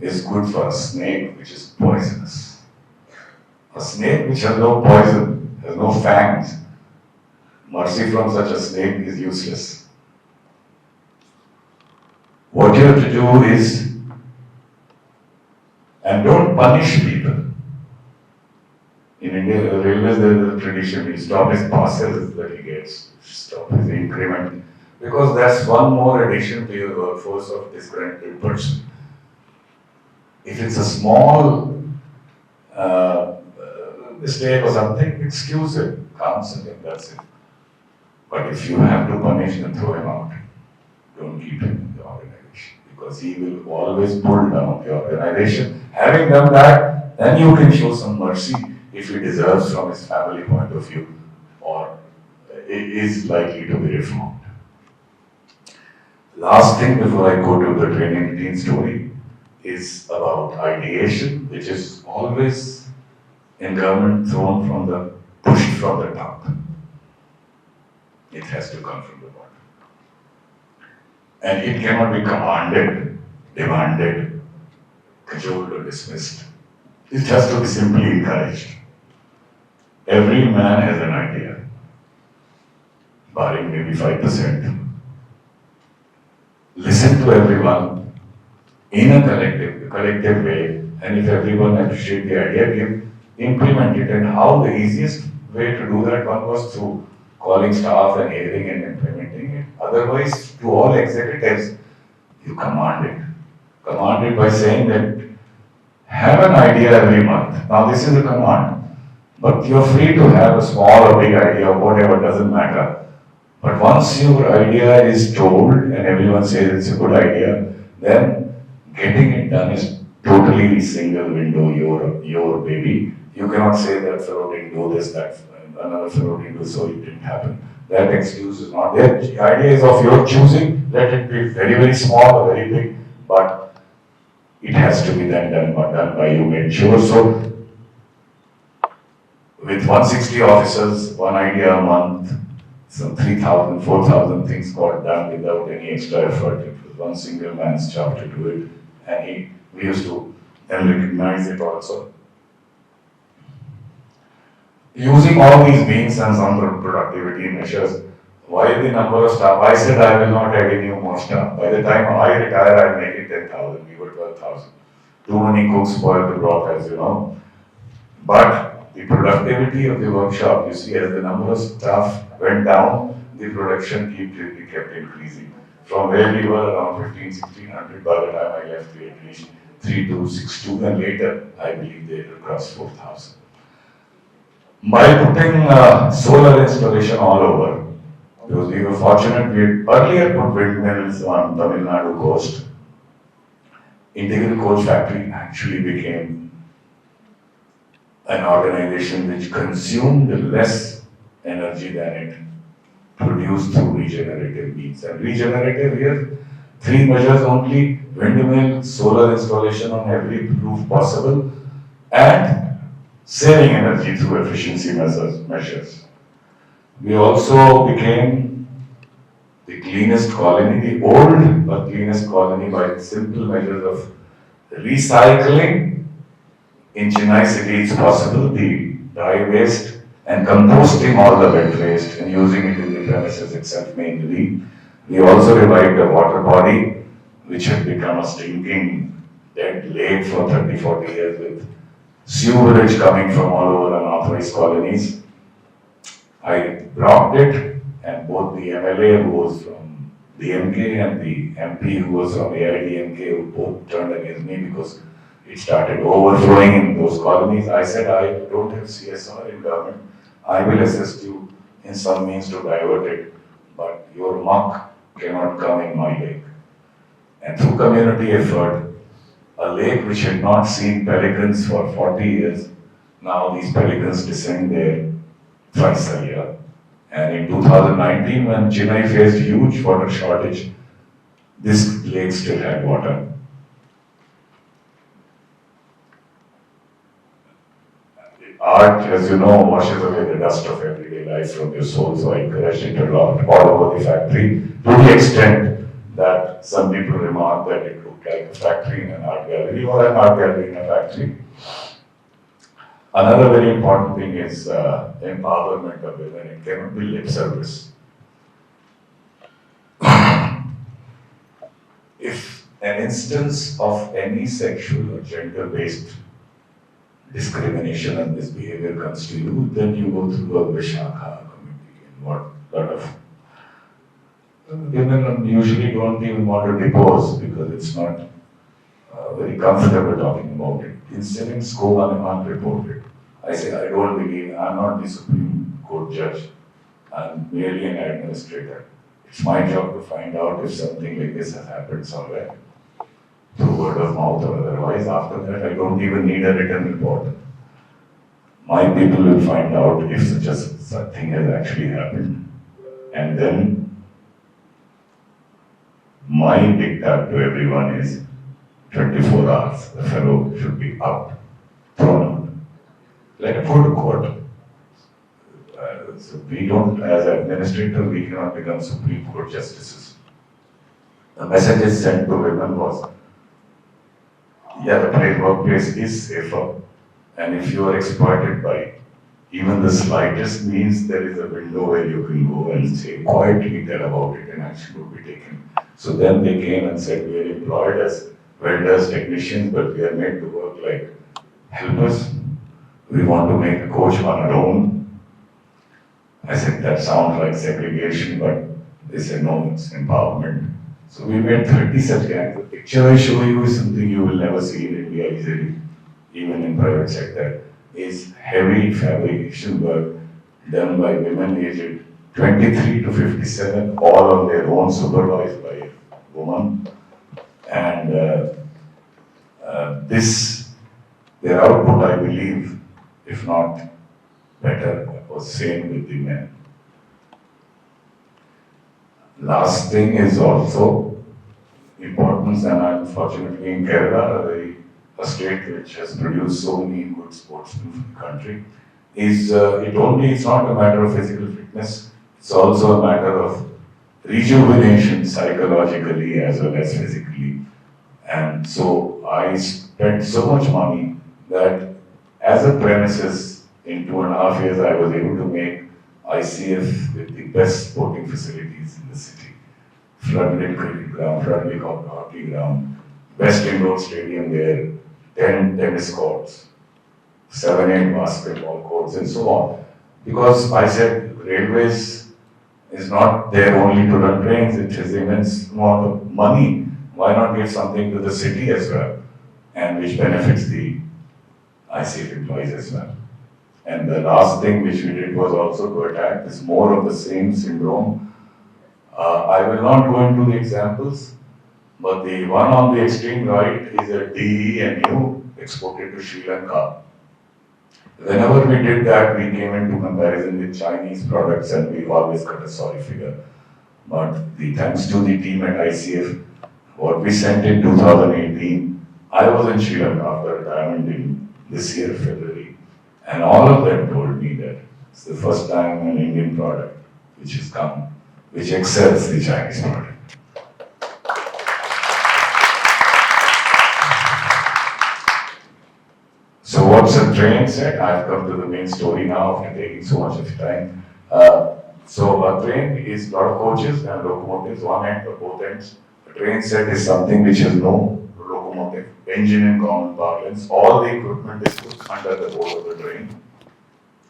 is good for a snake which is poisonous. A snake which has no poison, has no fangs. Mercy from such a snake is useless. What you have to do is, and don't punish people. In India, railways, there is a tradition, you stop his parcels that he gets, stop his increment, because that's one more addition to your workforce of disgruntled person. If it's a small mistake or something, excuse it, counsel him, that's it. But if you have to punish him, throw him out. Don't keep him in the organization, because he will always pull down the organization. Having done that, then you can show some mercy if he deserves from his family point of view or is likely to be reformed. Last thing before I go to the training routine story is about ideation, which is always in government pushed from the top. It has to come from the bottom. And it cannot be commanded, demanded, cajoled or dismissed. It has to be simply encouraged. Every man has an idea, barring maybe 5%. Listen to everyone in a collective way, and if everyone appreciates the idea, implement it. And how the easiest way to do that one was through calling staff and hearing and implementing it. Otherwise, to all executives, you command it. Command it by saying that have an idea every month. Now this is a command, but you're free to have a small or big idea, whatever, doesn't matter. But once your idea is told and everyone says it's a good idea, then getting it done is totally single window, your baby. You cannot say that fellow didn't do this, that another fellow didn't do, so it didn't happen. That excuse is not there. The idea is of your choosing. Let it be very, very small or very big, but it has to be then done by you, made sure. So, with 160 officers, one idea a month, some 3,000, 4,000 things got done without any extra effort. It was one single man's job to do it, and we used to then recognize it also. Using all these means and some productivity measures, why the number of staff? I said I will not add any more staff. By the time I retire, I'll make it 10,000. We were 12,000. Too many cooks spoil the broth, as you know. But the productivity of the workshop, you see, as the number of staff went down, the production kept increasing. From where we were around 1,500, 1,600, by the time I left, we had reached 3,262, and later, I believe they had crossed 4,000. By putting solar installation all over, because we were fortunate, we had earlier put windmills on Tamil Nadu coast. Integral Coach Factory actually became an organization which consumed less energy than it produced through regenerative means. And regenerative here, 3 measures only: windmill, solar installation on every roof possible, and saving energy through efficiency measures. We also became the cleanest colony, the old but cleanest colony, by simple measures of recycling in Chennai city it's possible, the dry waste, and composting all the wet waste and using it in the premises itself mainly. We also revived a water body which had become a stinking dead lake for 30-40 years with sewerage coming from all over unauthorized colonies. I blocked it, and both the MLA who was from DMK and the MP who was from AIDMK, who both turned against me because it started overflowing in those colonies. I said, I don't have CSR in government. I will assist you in some means to divert it, but your muck cannot come in my lake. And through community effort, a lake which had not seen pelicans for 40 years, now these pelicans descend there twice a year. And in 2019, when Chennai faced huge water shortage, this lake still had water. Art, as you know, washes away the dust of everyday life from your soul, so I encouraged it a lot all over the factory, to the extent that some people remark that it looked like a factory in an art gallery or an art gallery in a factory. Another very important thing is empowerment of women. It cannot be lip service. If an instance of any sexual or gender-based discrimination and misbehavior comes to you, then you go through a Vishakha committee, and what lot of women usually don't even want to depose because it's not very comfortable talking about it. Instead, in school, I'm reported. I say, I don't believe, I'm not the Supreme Court judge. I'm merely an administrator. It's my job to find out if something like this has happened somewhere, through word of mouth or otherwise. After that, I don't even need a written report. My people will find out if such a thing has actually happened. And then, my diktat to everyone is 24 hours. The fellow should be out, thrown out. Let him go to court. So we don't, as administrator, we cannot become Supreme Court justices. The message sent to women was, yeah, the workplace is safer, and if you are exploited by even the slightest means, there is a window where you can go and say, quietly tell about it, and action will be taken. So then they came and said, we are employed as welders, technicians, but we are made to work like helpers. We want to make a coach on our own. I said, that sounds like segregation, but they said, no, it's empowerment. So we made 30 such gangs. The picture I show you is something you will never see in India easily. even in private sector, is heavy fabrication work done by women aged 23 to 57, all on their own, supervised by a woman. And their output, I believe, if not better, was same with the men. Last thing is also importance, and unfortunately in Kerala, a state which has produced so many good sportsmen for the country, is it's not a matter of physical fitness, it's also a matter of rejuvenation psychologically as well as physically. And so I spent so much money that as a premises in 2.5 years I was able to make ICF with the best sporting facilities in the city. Floodlit cricket ground, floodlit hockey ground, best indoor stadium there, 10 tennis courts, 7-8 basketball courts and so on. Because I said railways is not there only to run trains, it has immense amount of money. Why not give something to the city as well? And which benefits the ICF employees as well. And the last thing which we did was also to attack this more of the same syndrome. I will not go into the examples, but the one on the extreme right is a DENU exported to Sri Lanka. Whenever we did that, we came into comparison with Chinese products and we always got a sorry figure. But thanks to the team at ICF, what we sent in 2018, I was in Sri Lanka after retirement in this year, February, and all of them told me that it's the first time an Indian product which has come, which excels the Chinese product. So what's a train set? I've come to the main story now after taking so much of time. So a train is a lot of coaches and locomotives, one end or both ends. A train set is something which has no locomotive, engine in common parlance. All the equipment is put under the board of the train.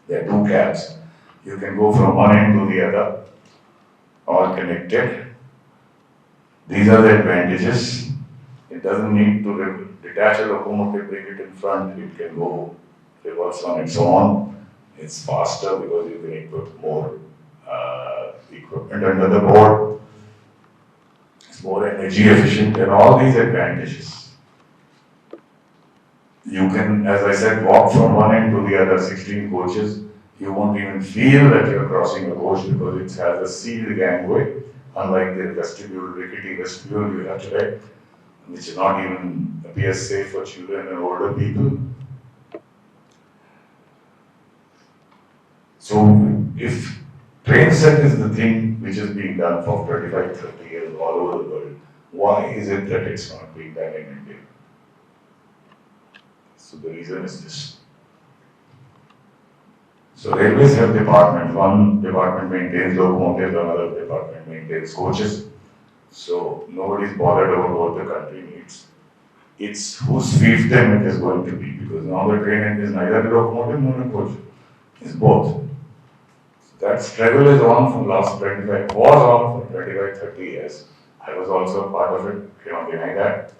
There are two cabs. You can go from one end to the other, all connected. These are the advantages. It doesn't need to detach a locomotive, bring it in front. It can go reverse on its own. It's faster because you can put more equipment under the board. It's more energy efficient and all these advantages. You can, as I said, walk from one end to the other, 16 coaches. You won't even feel that you're crossing a coach because it has a sealed gangway, unlike the vestibule, rickety vestibule you have today, which not even appears safe for children and older people. So if train set is the thing which is being done for 35, 30 years all over the world, why is it that it's not being done in India? So the reason is this. So railways have departments. One department maintains locomotives, another department maintains coaches. So nobody's bothered about what the country needs. It's whose fiefdom it is going to be, because now the train is neither a locomotive nor a coach. It's both. So that struggle is on for last 25, was on for 25, 30 years. I was also part of it, cannot deny that.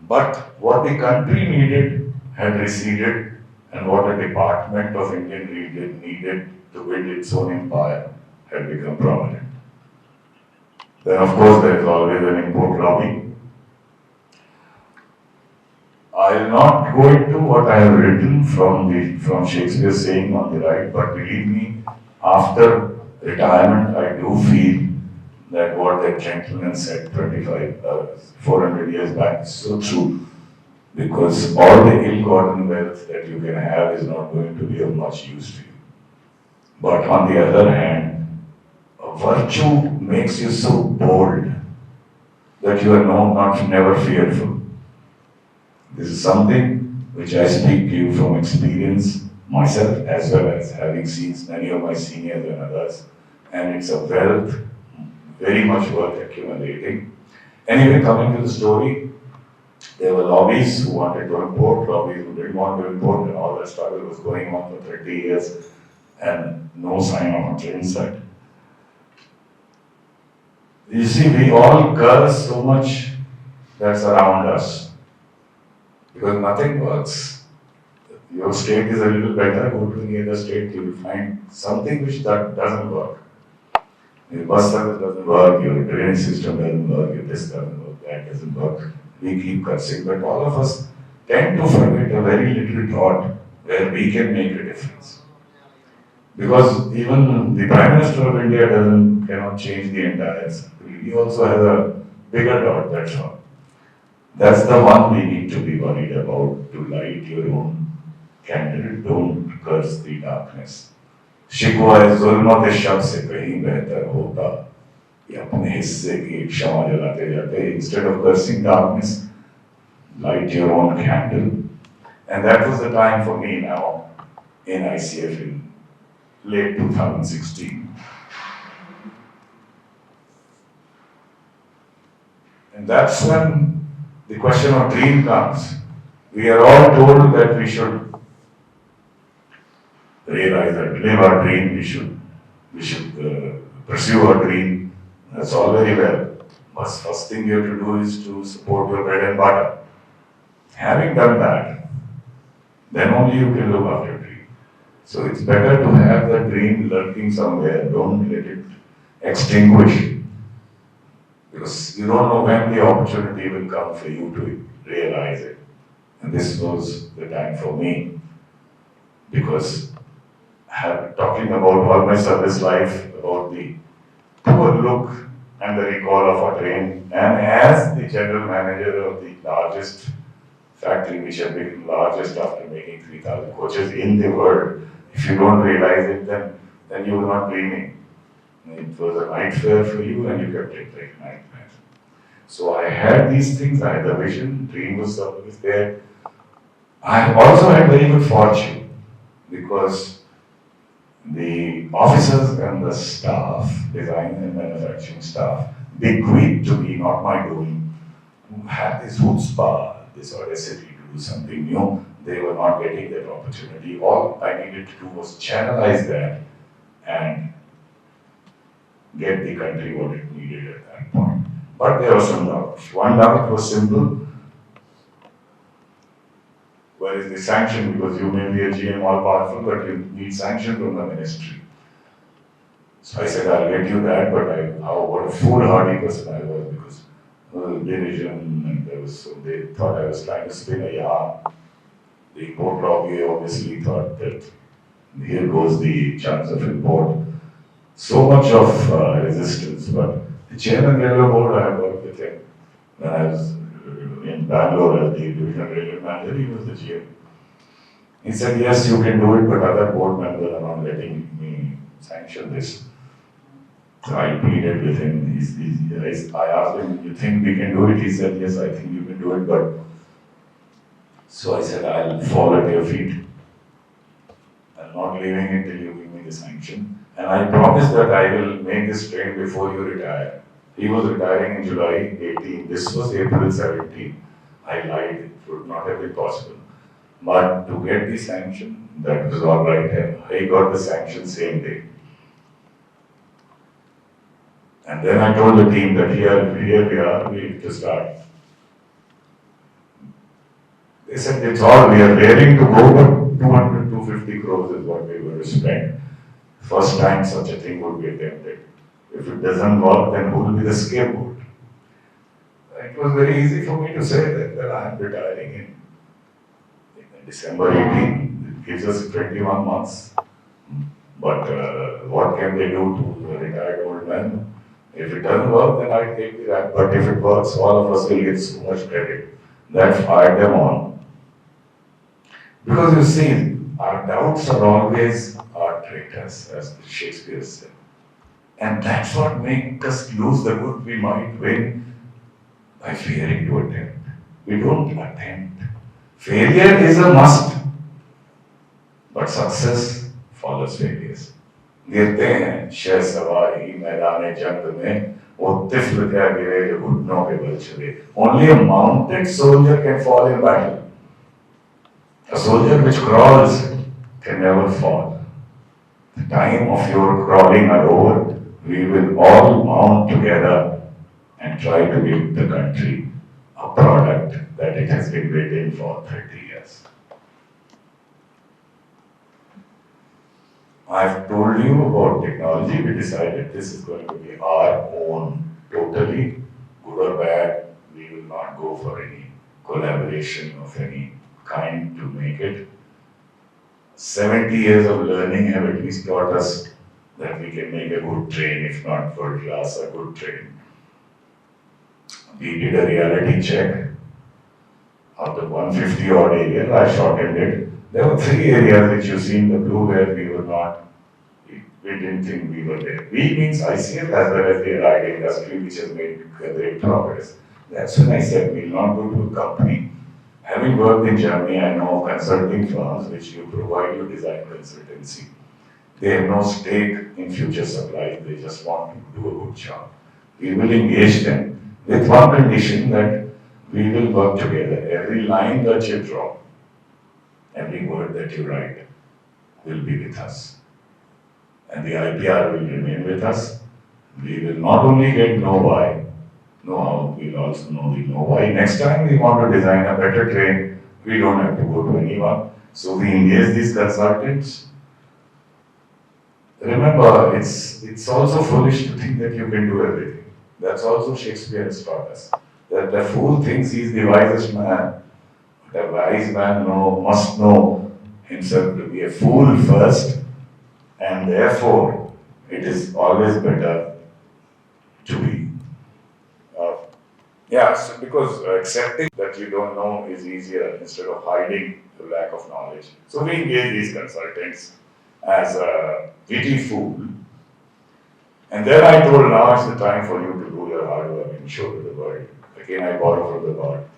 But what the country needed had receded, and what a department of Indian needed to build its own empire had become prominent. Then of course there is always an import lobby. I will not go into what I have written from Shakespeare's saying on the right, but believe me, after retirement I do feel that what that gentleman said 400 years back is so true. Because all the ill-gotten wealth that you can have is not going to be of much use to you. But on the other hand, virtue makes you so bold that you are never fearful. This is something which I speak to you from experience myself, as well as having seen many of my seniors and others. And it's a wealth very much worth accumulating. Anyway, coming to the story, there were lobbies who wanted to import, lobbies who didn't want to import, and all that struggle was going on for 30 years, and no sign of a train set. You see, we all curse so much that's around us. because nothing works. Your state is a little better, go to any other state, you will find something which that doesn't work. Your bus service doesn't work, your drainage system doesn't work, your this doesn't work, that doesn't work. We keep cursing, but all of us tend to forget a very little dot where we can make a difference. Because even the Prime Minister of India cannot change the entire assembly. He also has a bigger dot, that's all. That's the one we need to be worried about, to light your own candle, don't curse the darkness. शिकवा जुल्मत शब से कहीं बेहतर होता कि अपने हिस्से की क्षमा जलाते जाते. Instead of cursing darkness, light your own candle. And that was the time for me now in ICF in late 2016. And that's when the question of dream comes. We are all told that we should realize that, live our dream, we should pursue our dream. That's all very well. But first thing you have to do is to support your bread and butter. Having done that, then only you can look after your dream. So it's better to have that dream lurking somewhere, don't let it extinguish. Because you don't know when the opportunity will come for you to realize it. And this was the time for me. Because talking about all my service life, about the poor look and the recall of a train, and as the general manager of the largest factory, which had become largest after making 3,000 coaches in the world, if you don't realize it, then you were not dreaming. It was a nightmare for you, and you kept it like a nightmare. So I had these things, I had the vision, dream was always there. I also had very good fortune, because the officers and the staff, design and manufacturing staff, bequeathed to me, not my doing, who had this chutzpah, this audacity to do something new. They were not getting that opportunity. All I needed to do was channelize that and get the country what it needed at that point. But there were some doubts. One doubt was simple. Where is the sanction? Because you may be a GM all powerful, but you need sanction from the ministry. So I said, I'll get you that, but what a foolhardy person I was, because division, and they thought I was trying to spin a yarn. The import lobby obviously thought that here goes the chance of import. So much of resistance, but the chairman railway board, I had worked with him when I was in Bangalore as the divisional railway manager. He was the GM. He said, yes, you can do it, but other board members are not letting me sanction this. So I pleaded with him. I asked him, you think we can do it? He said, yes, I think you can do it, but... So I said, I'll fall at your feet. I'm not leaving it till you give me the sanction. And I promise that I will make this train before you retire. He was retiring in July 18. This was April 17. I lied. It would not have been possible. But to get the sanction, that was all right. And I got the sanction same day. And then I told the team that here we are, we have to start. They said, it's all, we are raring to go, but 200, 250 crores is what we were to spend. First time such a thing would be attempted. If it doesn't work, then who will be the scapegoat? It was very easy for me to say that I am retiring in December 18. It gives us 21 months. But what can they do to a retired old man? If it doesn't work, then I take that. But if it works, all of us will get so much credit. That fired them on. Because you see, our doubts are always our traitors, as Shakespeare said. And that's what makes us lose the good we might win by fearing to attempt. We don't attempt. Failure is a must, but success follows failures. गिरते हैं शह सवारी मैदान जंग में वो तिफ्ल क्या गिरे जो घुटनों पे बल चले. Only a mounted soldier can fall in battle. A soldier which crawls can never fall. The time of your crawling are over. We will all mount together and try to give the country a product that it has been waiting for 30 years. I've told you about technology. We decided this is going to be our own, totally, good or bad. We will not go for any collaboration of any kind to make it. 70 years of learning have at least taught us that we can make a good train, if not world class, a good train. We did a reality check. Of the 150 odd areas, I shortened it. There were 3 areas which you see in the blue where we were not, we didn't think we were there. We means ICF as well as the allied industry which has made great progress. That's when I said we'll not go to a company. Having worked in Germany, I know of consulting firms which you provide your design consultancy. They have no stake in future supplies, they just want to do a good job. We will engage them with one condition that we will work together. Every line that you draw, every word that you write will be with us. And the IPR will remain with us. We will not only get know why, know how, we'll also know the know why. Next time we want to design a better train, we don't have to go to anyone. So we engage these consultants. Remember, it's also foolish to think that you can do everything. That's also Shakespeare has taught us. That the fool thinks he is the wisest man. But a wise man must know himself to be a fool first, and therefore it is always better to be. So because accepting that you don't know is easier instead of hiding the lack of knowledge. So we engage these consultants as a witty fool. And then I told, now is the time for you to do your hard work and show to the world. Again, I borrow from the God.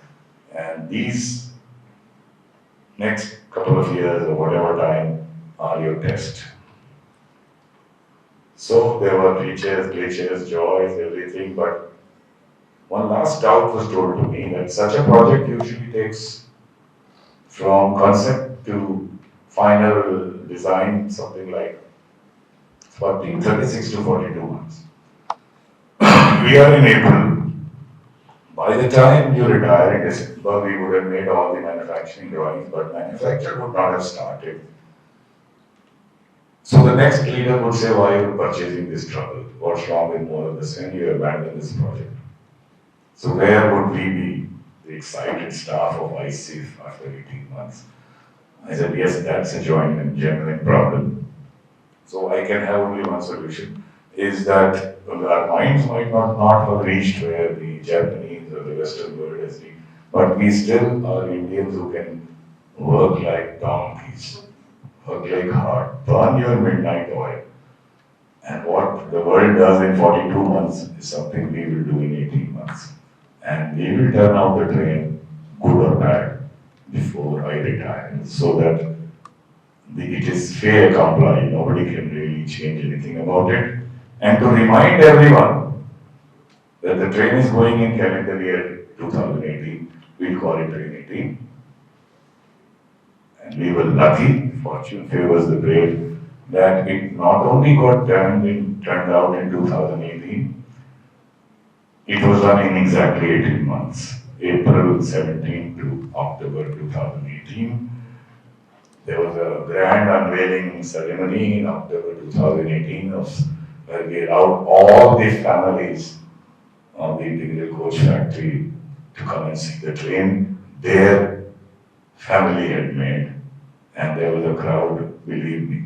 And these next couple of years or whatever time are your test. So there were glitches, joys, everything, but one last doubt was told to me that such a project usually takes from concept to final design something like 36 to 42 months. We are in April. By the time you retire in December, we would have made all the manufacturing drawings, but manufacture would not have started. So the next leader would say, why are you purchasing this trouble? What's wrong with more of the same? You abandon this project. So where would we be, the excited staff of ISTE after 18 months? I said, yes, that's a genuine problem. So I can have only one solution, is that our minds might not have reached where the Japanese or the Western world has reached, but we still are Indians who can work like donkeys, work like hard, burn your midnight oil. And what the world does in 42 months is something we will do in 18 months. And we will turn out the train, good or bad, before I retire, so that it is fait accompli, nobody can really change anything about it. And to remind everyone that the train is going in calendar year 2018, we'll call it Train 18. And we were lucky, fortune favors the brave, that it not only got turned out in 2018, it was done in exactly 18 months, April 17 to October 2018. There was a grand unveiling ceremony in October 2018 where we allowed all the families of the integral coach factory to come and see the train their family had made. And there was a crowd, believe me,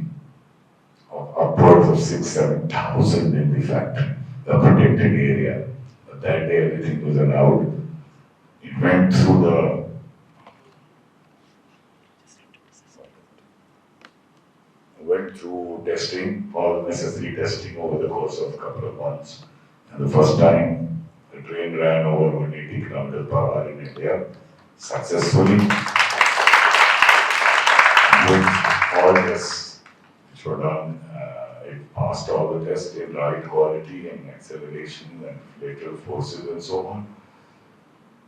of upwards of 6,000-7,000 in the factory, the protected area. But that day everything was allowed. It went through testing, all necessary testing over the course of a couple of months. And the first time the train ran over 180 kilometers per hour in India successfully. With all tests which were done, it passed all the tests in ride quality and acceleration and lateral forces and so on.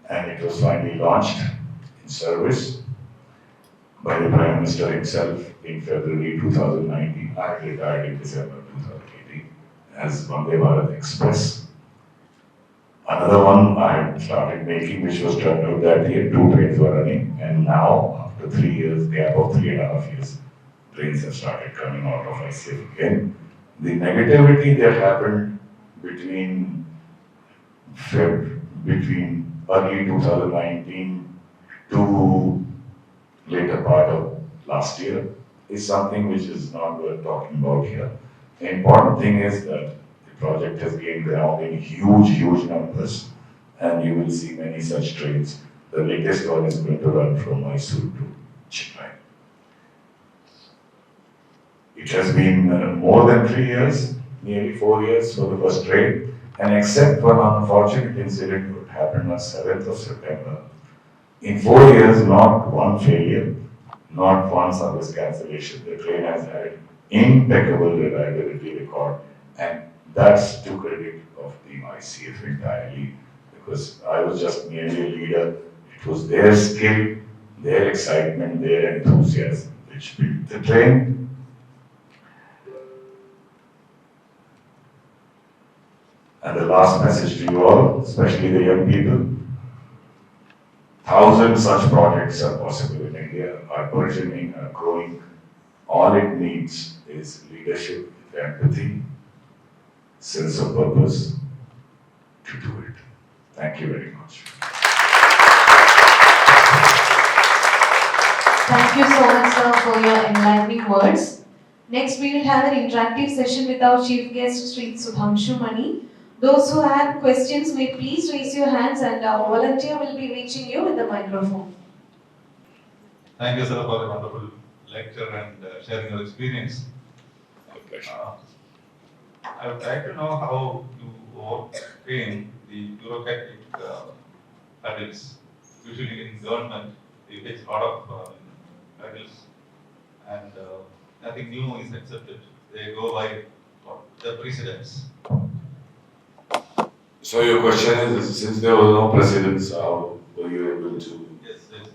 And it was finally launched in service by the Prime Minister himself in February 2019. I retired in December 2018 as Vande Bharat Express. Another one I had started making, which was turned out that year, 2 trains were running, and now, after 3 years, gap of 3.5 years, trains have started coming out of ICF again. The negativity that happened between between early 2019 to later part of last year is something which is not worth talking about here. The important thing is that the project has gained ground in huge numbers, and you will see many such trains. The latest one is going to run from Mysore to Chennai. It has been more than 3 years, nearly 4 years for the first train, and except one unfortunate incident that happened on 7th of September, in 4 years, not one failure, not one service cancellation. The train has had impeccable reliability record, and that's to credit of the ICF entirely, because I was just merely a leader. It was their skill, their excitement, their enthusiasm which built the train. And the last message to you all, especially the young people, 1,000 such projects are possible in India, are burgeoning, are growing. All it needs is leadership, empathy, sense of purpose to do it. Thank you very much. Thank you so much, sir, for your enlightening words. Next, we will have an interactive session with our chief guest, Shri Sudhanshu Mani. Those who have questions may please raise your hands, and our volunteer will be reaching you with the microphone. Thank you, sir, for a wonderful lecture and sharing your experience. My pleasure. I would like to know how you overcame the bureaucratic hurdles. Usually in government, you face a lot of hurdles, and nothing new is accepted. They go by the precedents. So your question is, since there was no precedence, how were you able to? Yes, yes.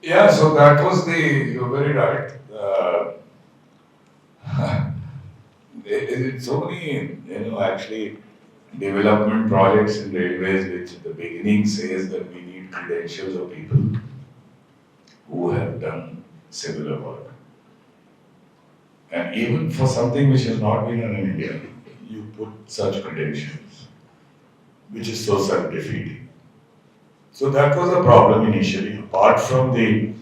Yeah, so that was you're very right. It's only, actually development projects in railways which at the beginning says that we need credentials of people who have done similar work. And even for something which has not been done in India, you put such credentials, which is so self-defeating. So that was a problem initially, apart from the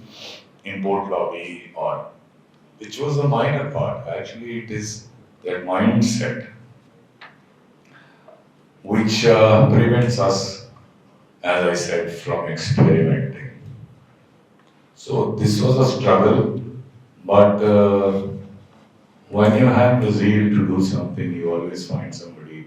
import lobby, which was a minor part. Actually, it is that mindset which prevents us, as I said, from experimenting. So this was a struggle, but when you have the zeal to do something, you always find somebody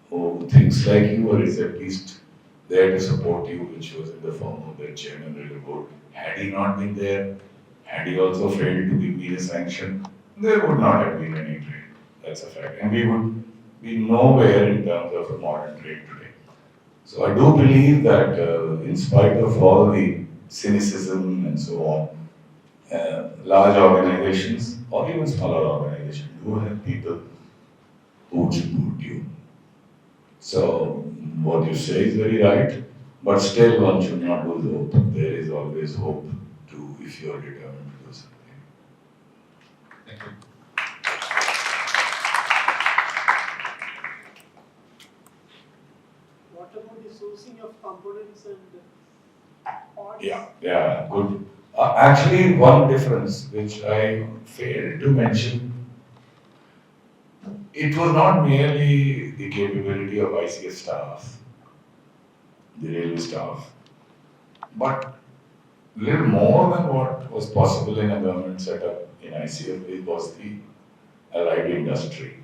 who thinks like you or is at least there to support you, which was in the form of the chairman of the board. Had he not been there, had he also failed to give me the sanction, there would not have been any trade. That's a fact. And we would be nowhere in terms of a modern trade today. So I do believe that in spite of all the cynicism and so on, large organizations or even smaller organizations do have people who support you. So what you say is very right, but still one should not lose hope. There is always hope if you are determined to do something. Thank you. What about the sourcing of components and parts? Yeah, good. Actually, one difference which I failed to mention, it was not merely the capability of ICF staff, the railway staff, but little more than what was possible in a government setup in ICF, it was the allied industry.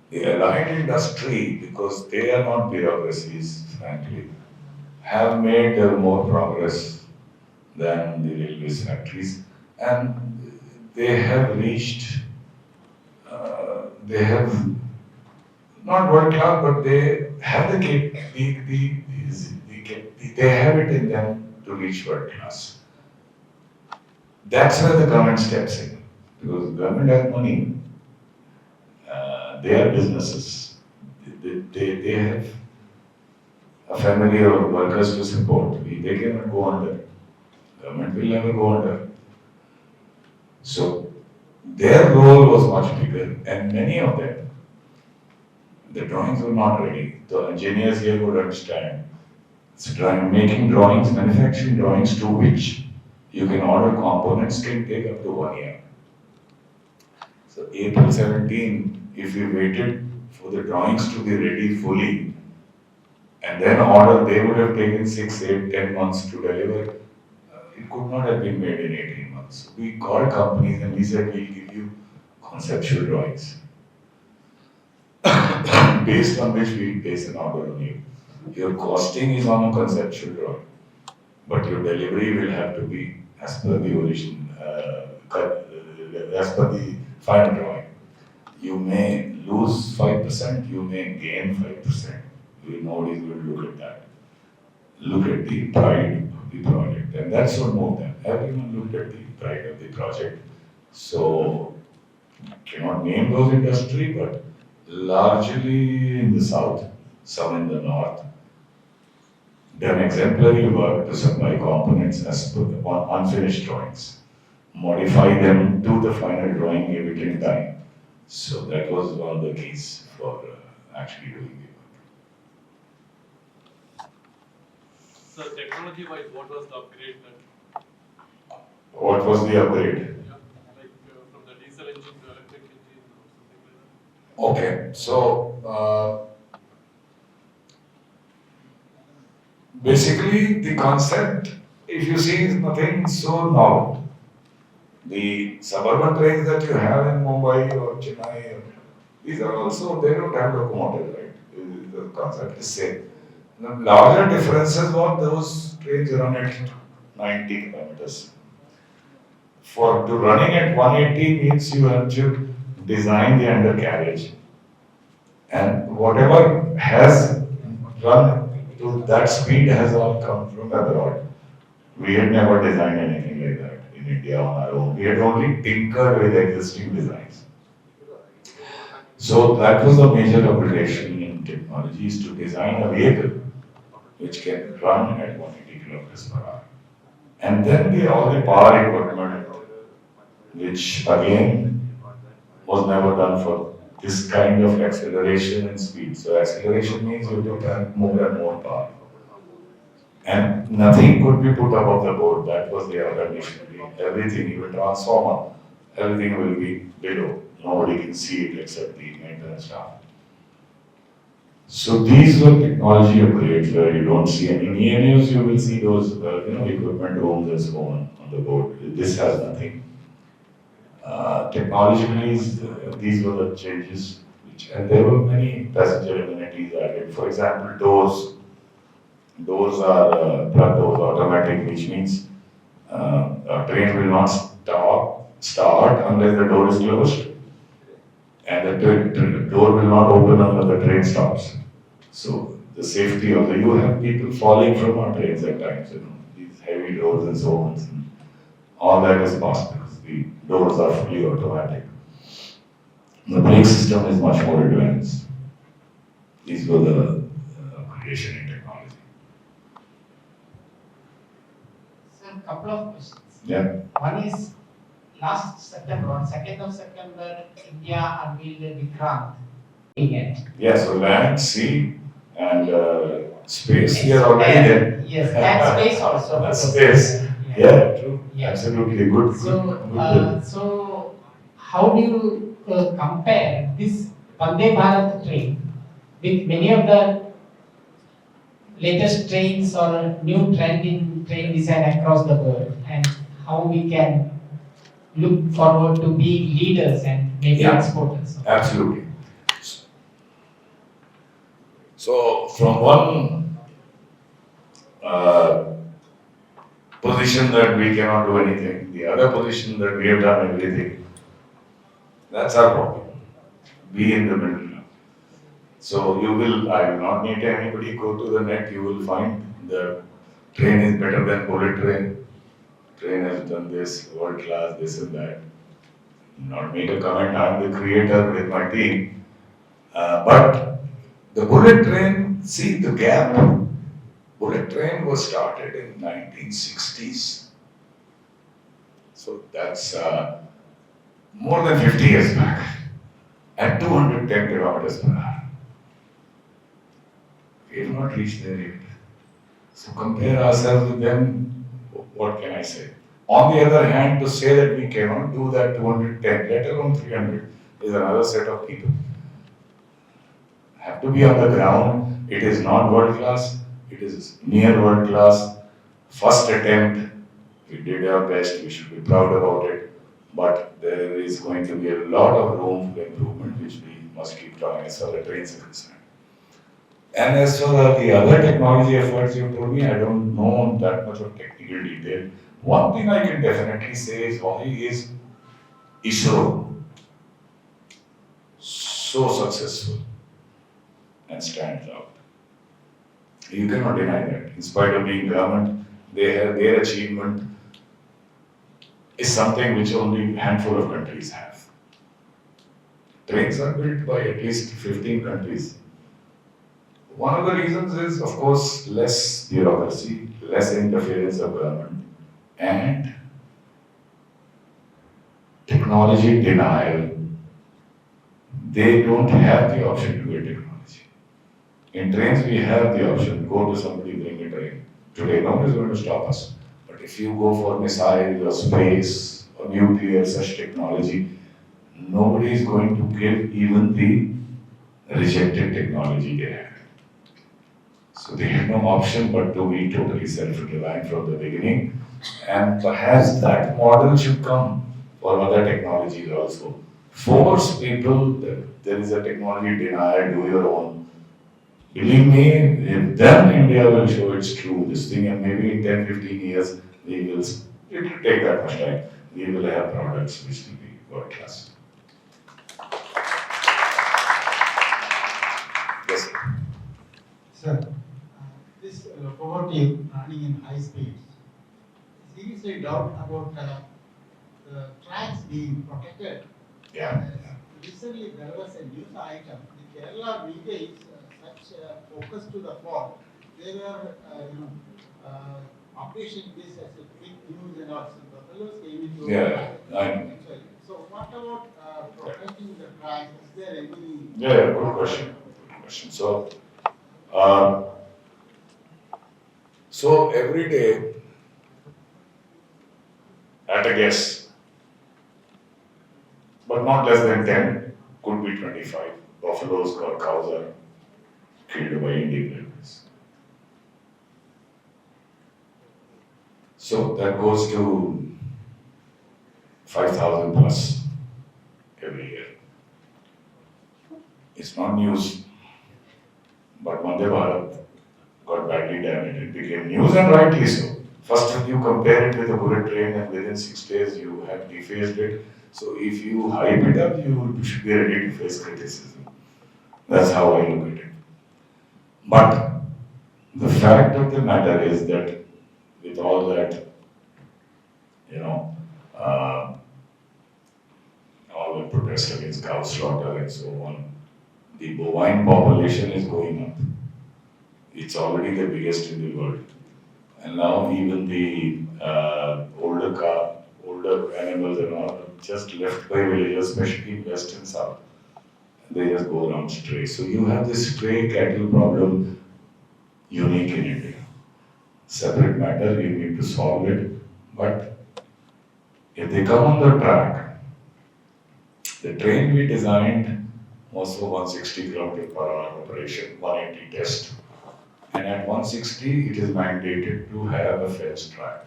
The allied industry, because they are not bureaucracies, frankly, have made more progress than the railways factories, and they have reached, they have not world class, but they have they have it in them to reach world class. That's where the government steps in, because the government has money. They are businesses. they have a family of workers to support. They cannot go under. Government will never go under. So their role was much bigger, and many of them, the drawings were not ready. The engineers here would understand. So making drawings, manufacturing drawings to which you can order components can take up to 1 year. So April 17, if we waited for the drawings to be ready fully and then order, they would have taken 6, 8, 10 months to deliver. It could not have been made in 18 months. We called companies and we said, we'll give you conceptual drawings based on which we place an order on you. Your costing is on a conceptual drawing, but your delivery will have to be as per the original, as per the final drawing. You may lose 5%, you may gain 5%. Nobody will look at that. Look at the pride of the project, and that's what moved them. Everyone looked at the pride of the project. So, cannot name those industry, but largely in the south, some in the north, done exemplary work to supply components as per the unfinished drawings, modify them to the final drawing, give it in time. So that was one of the keys for actually doing the work. So technology-wise, what was the upgrade that? What was the upgrade? Yeah, like from the diesel engine to electric engine or something like that. Okay, so basically the concept, if you see, is nothing so novel. The suburban trains that you have in Mumbai or Chennai, these are also, they don't have locomotives, right? The concept is same. The larger differences were those trains run at 90 kilometers. For to running at 180 means you have to design the undercarriage. And whatever has run to that speed has all come from abroad. We had never designed anything like that in India on our own. We had only tinkered with existing designs. So that was a major upgradation in technology, is to design a vehicle which can run at 180 kilometers per hour. And then all the power equipment, which again was never done for this kind of acceleration and speed. So acceleration means you have to have more and more power. And nothing could be put above the board. That was the other mission. Everything, even transformer, everything will be below. Nobody can see it except the maintenance staff. So these were technology upgrades where you don't see any EMUs, you will see those equipment rooms and so on the board. This has nothing. Technologically, these were the changes, and there were many passenger amenities added. For example, doors. Doors are plug doors, automatic, which means a train will not start unless the door is closed, and the door will not open unless the train stops. So the safety of you have people falling from our trains at times, these heavy doors and so on. And all that is possible because the doors are fully automatic. The brake system is much more advanced. These were the creation in technology. So a couple of questions. Yeah. One is last September, on 2nd of September, India unveiled the Vikrant. Yeah, so land, sea, and space, we are already there. Yes, and space also. Space, yeah, true. Yeah. Absolutely good. So how do you compare this Vande Bharat train with many of the latest trains or new trend in train design across the world, and how we can look forward to being leaders and maybe exporters? Absolutely. So from one position that we cannot do anything, the other position that we have done everything, that's our problem. Be in the middle. So I will not need anybody go to the net, you will find the train is better than bullet train. Train has done this, world class, this and that. Not make a comment, I am the creator with my team. But The bullet train, see the gap. Bullet train was started in 1960s. So that's more than 50 years back at 210 kilometers per hour. We have not reached there yet. So compare ourselves with them, what can I say? On the other hand, to say that we cannot do that 210, let alone 300, is another set of people. Have to be on the ground. It is not world class, it is near world class. First attempt, we did our best, we should be proud about it. But there is going to be a lot of room for improvement, which we must keep trying as far as trains are concerned. And as for the other technology efforts you told me, I don't know that much of technical detail. One thing I can definitely say is why is ISRO so successful and stands out. You cannot deny that. In spite of being government, their achievement is something which only a handful of countries have. Trains are built by at least 15 countries. One of the reasons is, of course, less bureaucracy, less interference of government, and technology denial. They don't have the option to get technology. In trains, we have the option, go to somebody, bring a train. Today, no one is going to stop us. But if you go for missiles or space or nuclear, such technology, nobody is going to give even the rejected technology they have. So they have no option but to be totally self-reliant from the beginning. And perhaps that model should come for other technologies also. Force people that there is a technology denial, do your own. Believe me, if then India will show its true this thing, and maybe in 10-15 years, it will take that much time. We will have products which will be world class. Yes, sir. Sir, this locomotive running in high speed, seriously doubt about the tracks being protected. Yeah. Recently, there was a news item. The Kerala media is such focus to the fault. They were, publishing this as a big news and also the fellows came into. Yeah, I know. So, what about protecting the tracks? Is there any? Yeah, good question. Good question. So every day, at a guess, but not less than 10, could be 25 buffaloes or cows are killed by Indian railways. So that goes to 5,000 plus every year. It's not news, but Vande Bharat got badly damaged. It became news and rightly so. First, if you compare it with a bullet train and within 6 days you have defaced it, so if you hype it up, you should be ready to face criticism. That's how I look at it. But the fact of the matter is that with all that, all the protests against cow slaughter and so on, the bovine population is going up. It's already the biggest in the world. And now even the older animals are not just left by villagers, especially in west and south. They just go around stray. So you have this stray cattle problem unique in India. Separate matter, you need to solve it. But if they come on the track, the train we designed was for 160 km per hour operation, 180 test. And at 160, it is mandated to have a fence track.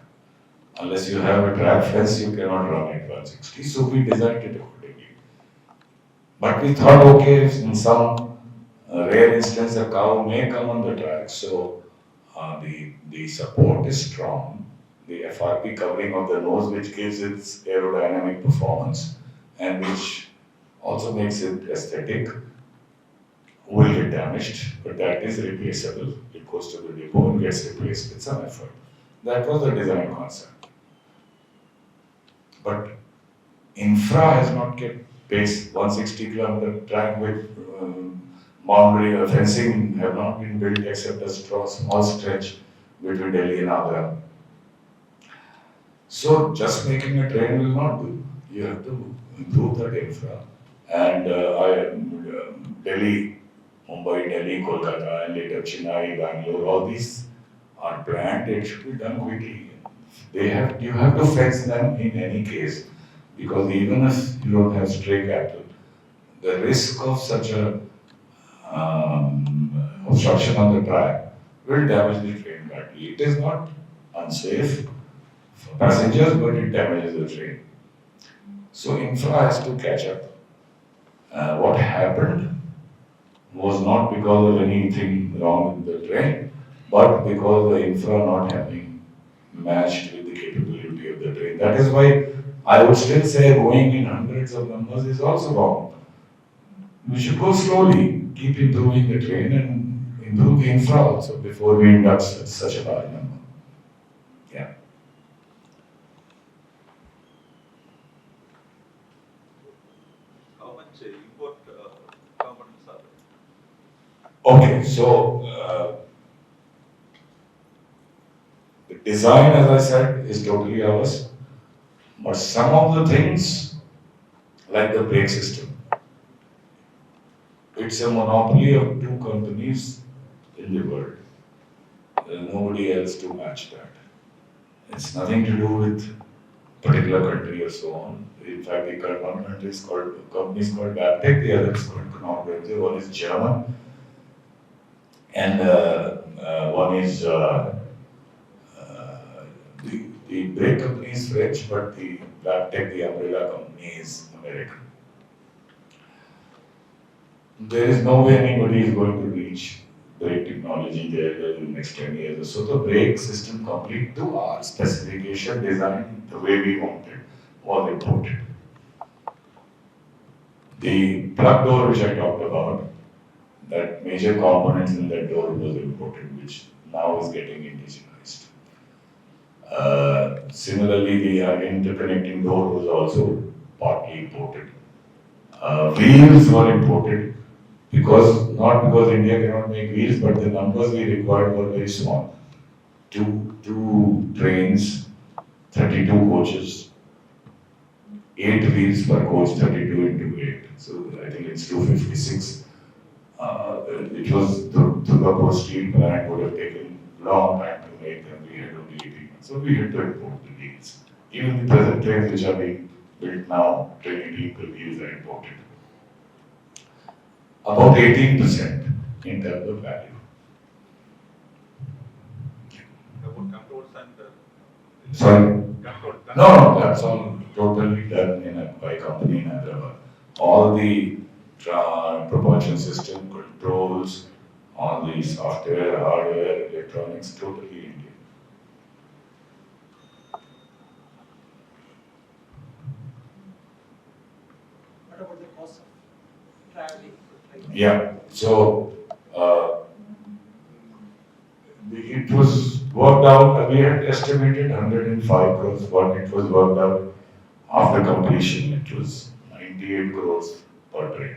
Unless you have a track fence, you cannot run at 160. So we designed it accordingly. But we thought, okay, if in some rare instance a cow may come on the track, so the support is strong. The FRP covering of the nose, which gives its aerodynamic performance and which also makes it aesthetic, will get damaged, but that is replaceable. It goes to the depot and gets replaced with some effort. That was the design concept. But infra has not kept pace. 160 km track with boundary or fencing have not been built except a small stretch between Delhi and Agra. So just making a train will not do. You have to improve that infra. And Delhi, Mumbai, Delhi, Kolkata, and later Chennai, Bangalore, all these are planned. It should be done quickly. You have to fence them in any case, because even if you don't have stray cattle, the risk of such a obstruction on the track will damage the train badly. It is not unsafe for passengers, but it damages the train. So infra has to catch up. What happened was not because of anything wrong with the train, but because the infra not having matched with the capability of the train. That is why I would still say going in hundreds of numbers is also wrong. We should go slowly, keep improving the train and improve the infra also before we induct such a large number. Yeah. How much import components are there? Okay, so the design, as I said, is totally ours. But some of the things, like the brake system, it's a monopoly of 2 companies in the world. There's nobody else to match that. It's nothing to do with particular country or so on. In fact, the one country is called, company is called Vande, the other is called Keynote. One is German, and one is the brake company is French, but the Vande, the umbrella company, is American. There is no way anybody is going to reach brake technology there in the next 10 years. So the brake system complete to our specification design, the way we wanted, was imported. The plug door which I talked about, that major components in that door was imported, which now is getting indigenized. Similarly, the interconnecting door was also partly imported. Wheels were imported, not because India cannot make wheels, but the numbers we required were very small. Two trains, 32 coaches, 8 wheels per coach, 32 into 8. So I think it's 256. It was the steel plant would have taken long time to make them. We had only 18 months. So we had to import the wheels. Even the present trains which are being built now, Trinity wheels are imported. About 18% in terms of value. About controls and Sorry? control. No, that's all totally done by a company in Hyderabad. All the propulsion system, controls, all the software, hardware, electronics, totally Indian. What about the cost of traveling? Yeah, so it was worked out, we had estimated 105 crores, but it was worked out after completion, it was 98 crores per train.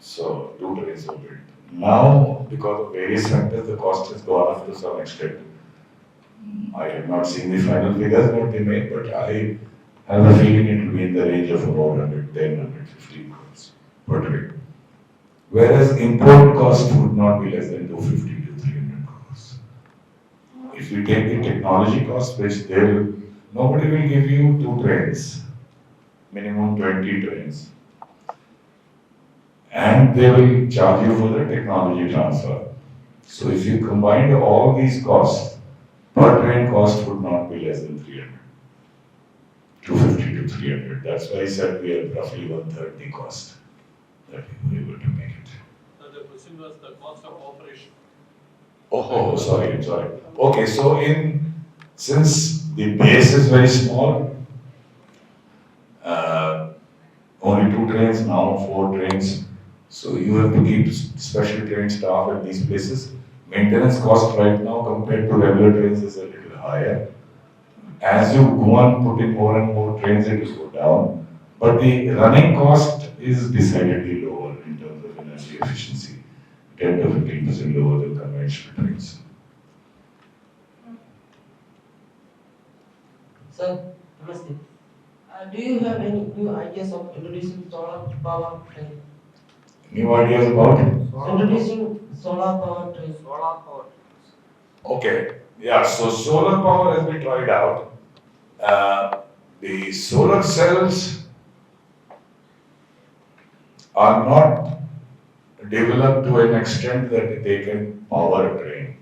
So 2 trains were built. Now, because of various factors, the cost has gone up to some extent. I have not seen the final figures what they make, but I have a feeling it will be in the range of about 110, 115 crores per train. Whereas import cost would not be less than 250 to 300 crores. If you take the technology cost, which nobody will give you 2 trains, minimum 20 trains. And they will charge you for the technology transfer. So if you combine all these costs, per train cost would not be less than 300. 250 to 300. That's why I said we are roughly 1/3 the cost that we were able to make it. The question was the cost of operation. Oh, sorry. Okay, so since the base is very small, only 2 trains, now 4 trains, so you have to keep special train staff at these places. Maintenance cost right now compared to regular trains is a little higher. As you go on putting more and more trains, it will go down. But the running cost is decidedly lower in terms of efficiency 10 to 15% lower than conventional trains. Sir, namaste. Do you have any new ideas of introducing solar power train? New ideas about? Introducing solar power train. Okay, yeah, so solar power has been tried out. The solar cells are not developed to an extent that they can power a train.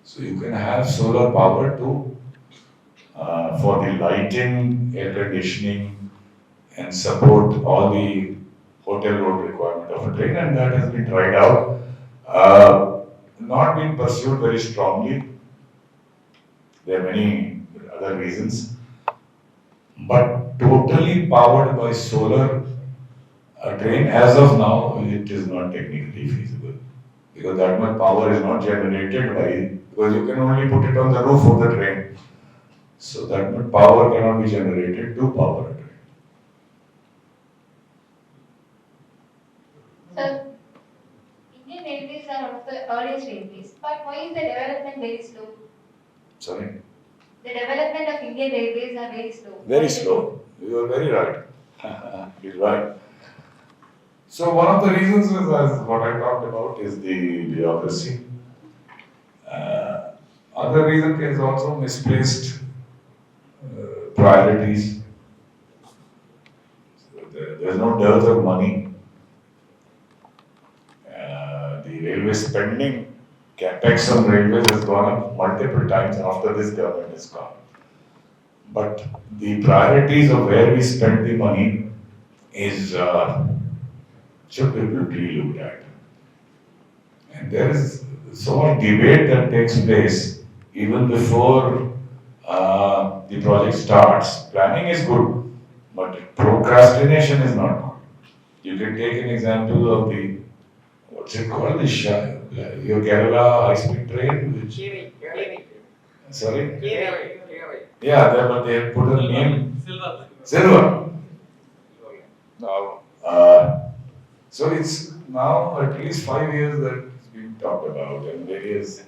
So you can have solar power to for the lighting, air conditioning, and support all the hotel load requirement of a train, and that has been tried out. Not been pursued very strongly. There are many other reasons, but totally powered by solar train as of now, it is not technically feasible because that much power is not generated by, because you can only put it on the roof of the train. So that much power cannot be generated to power a train. Sir, Indian railways are one of the earliest railways, but why is the development very slow? Sorry? The development of Indian railways are very slow. Very slow. You are very right. You're right. So one of the reasons is, as what I talked about, is the bureaucracy. Other reason is also misplaced priorities. So there's no dearth of money. The railway spending, capex on railways has gone up multiple times after this government has gone. But the priorities of where we spend the money is should be re-looked at. And there is so much debate that takes place even before the project starts. Planning is good, but procrastination is not good. You can take an example of the, what's it called, your Kerala high-speed train, which... Sorry? Yeah, but they have put a name. Silver. Now, so it's now at least 5 years that it's been talked about and various,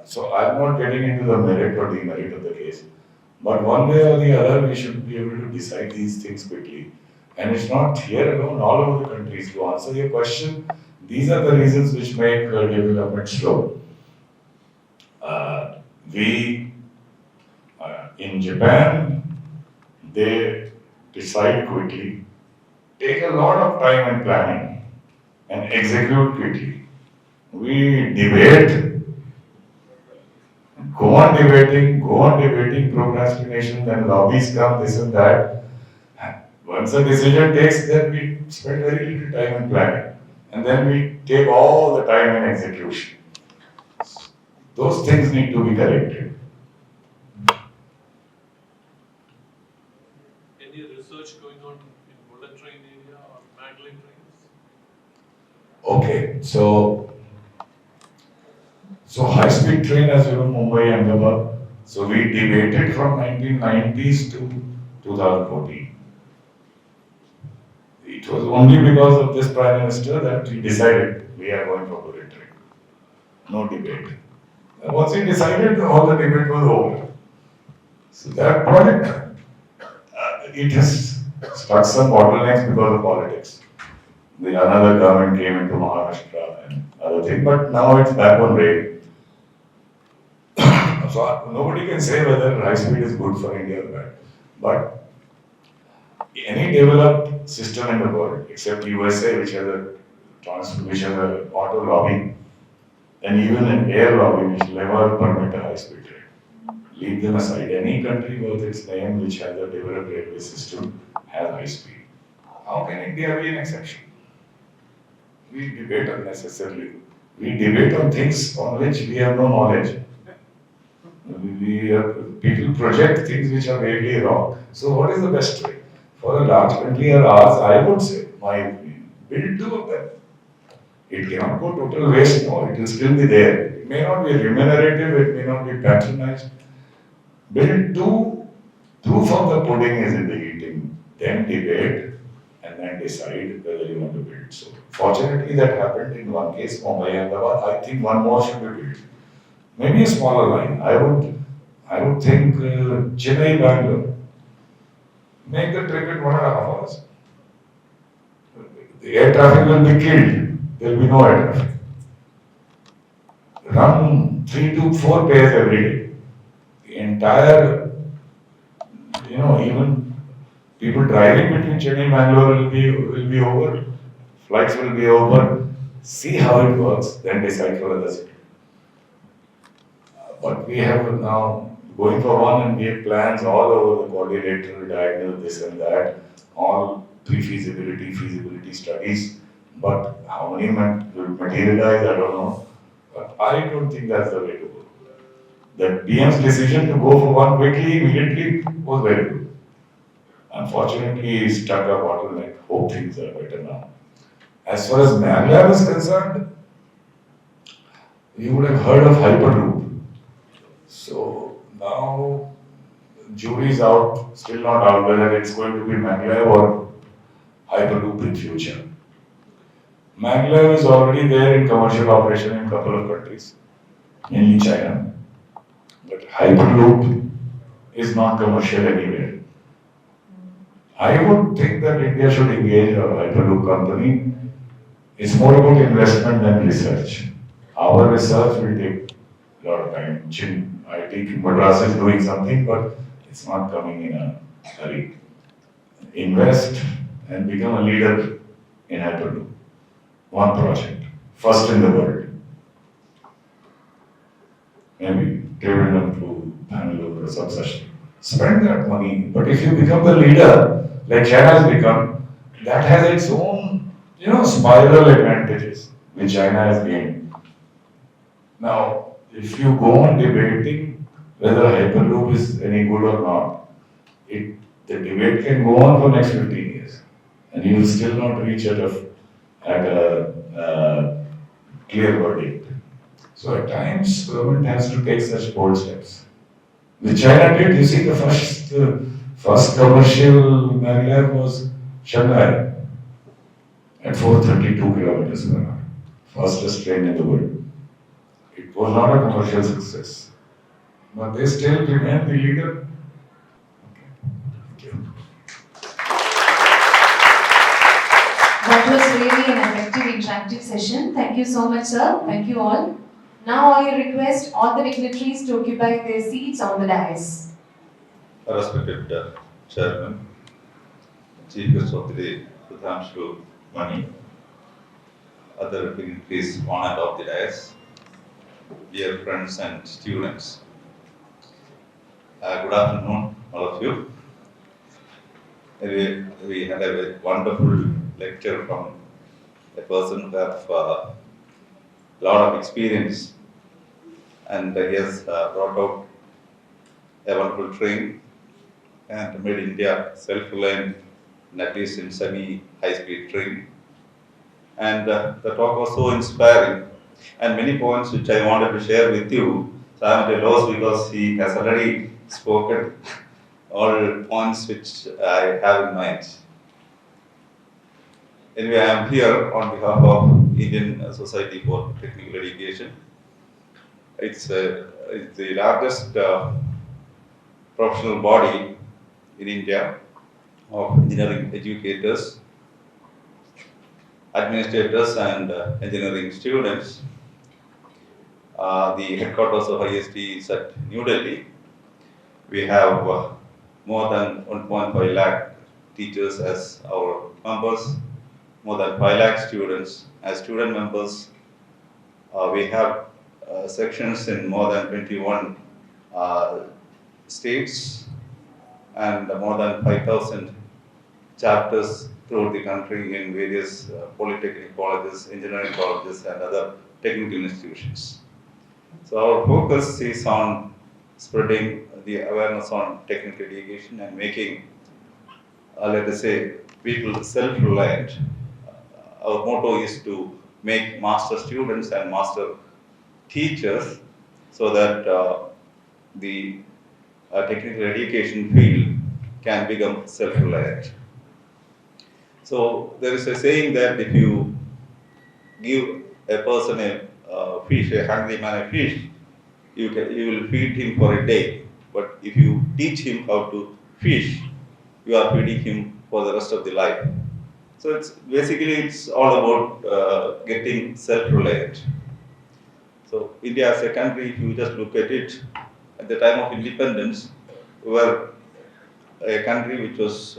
so I'm not getting into the merit or demerit of the case. But one way or the other, we should be able to decide these things quickly. And it's not here alone, all over the countries. To answer your question, these are the reasons which make development slow. In Japan, they decide quickly, take a lot of time and planning, and execute quickly. We debate, go on debating, procrastination, then lobbies come, this and that. Once a decision takes, then we spend very little time in planning, and then we take all the time in execution. Those things need to be corrected. Any research going on in bullet train area or maglev trains? Okay, so high-speed train, as you know, Mumbai and Ahmedabad. So we debated from 1990s to 2014. It was only because of this Prime Minister that he decided we are going for bullet train. No debate. And once he decided, all the debate was over. So that project, it has struck some bottlenecks because of politics. Another government came into Maharashtra and other things, but now it's back on rail. So nobody can say whether high speed is good for India or bad. But any developed system in the world, except USA, which has a auto lobby, and even an air lobby, which never permit a high speed train. Leave them aside. Any country worth its name which has a developed railway system has high speed. How can India be an exception? We debate unnecessarily. We debate on things on which we have no knowledge. People project things which are vaguely wrong. So what is the best way? For a large country or ours, I would say, my opinion, build two of them. It cannot go total waste, no, it will still be there. It may not be remunerative, it may not be patronized. Build two, proof of the pudding is in the eating, then debate and then decide whether you want to build. So fortunately that happened in one case, Mumbai and Ahmedabad. I think one more should be built. Maybe a smaller line. I would think Chennai, Bangalore. Make the trip in 1.5 hours. The air traffic will be killed. There will be no air traffic. Run 3 to 4 pairs every day. The entire, even people driving between Chennai and Bangalore will be over. Flights will be over. See how it works, then decide for other city. But we have now going for one, and we have plans all over the coordinator, diagonal, this and that, all pre-feasibility, feasibility studies. But how many will materialize, I don't know. But I don't think that's the way to go. The PM's decision to go for one quickly, immediately was very good. Unfortunately, he stuck a bottleneck. Hope things are better now. As far as Mangalore is concerned, you would have heard of Hyperloop. So now, jury's out, still not out whether it's going to be Mangalore or Hyperloop in future. Mangalore is already there in commercial operation in a couple of countries, mainly China. But Hyperloop is not commercial anywhere. I would think that India should engage a Hyperloop company. It's more about investment than research. Our research will take a lot of time. IIT Madras is doing something, but it's not coming in a hurry. Invest and become a leader in Hyperloop. One project, first in the world. Maybe Trivandrum to Bangalore or some such. Spend that money, but if you become the leader, like China has become, that has its own, spiral advantages, which China has gained. Now, if you go on debating whether Hyperloop is any good or not, the debate can go on for next 15 years, and you will still not reach at a clear verdict. So at times, government has to take such bold steps. Which China did. You see, the first commercial Mangalore was Shanghai at 432 kilometers per hour. Fastest train in the world. It was not a commercial success. But they still remain the leader. Thank you. That was really an effective interactive session. Thank you so much, sir. Thank you all. Now I request all the dignitaries to occupy their seats on the dais. Respected Chairman, Chief Guest of the Day, Sudhanshu, other dignitaries on and off the dais, dear friends and students. Good afternoon, all of you. We had a wonderful lecture from a person who has a lot of experience, and he has brought out a wonderful train and made India self-reliant, at least in semi-high-speed train. And the talk was so inspiring, and many points which I wanted to share with you. So I am at a loss because he has already spoken all points which I have in mind. Anyway, I am here on behalf of Indian Society for Technical Education. It's the largest professional body in India of engineering educators, administrators and engineering students. The headquarters of ISTE is at New Delhi. We have more than 1.5 lakh teachers as our members, more than 5 lakh students as student members. We have sections in more than 21 states and more than 5,000 chapters throughout the country in various polytechnic colleges, engineering colleges and other technical institutions. So our focus is on spreading the awareness on technical education and making, let us say, people self-reliant. Our motto is to make master students and master teachers so that the technical education field can become self-reliant. So there is a saying that if you give a person a fish, a hungry man a fish, you will feed him for a day. But if you teach him how to fish, you are feeding him for the rest of the life. So it's all about getting self-reliant. So India as a country, if you just look at it, at the time of independence, we were a country which was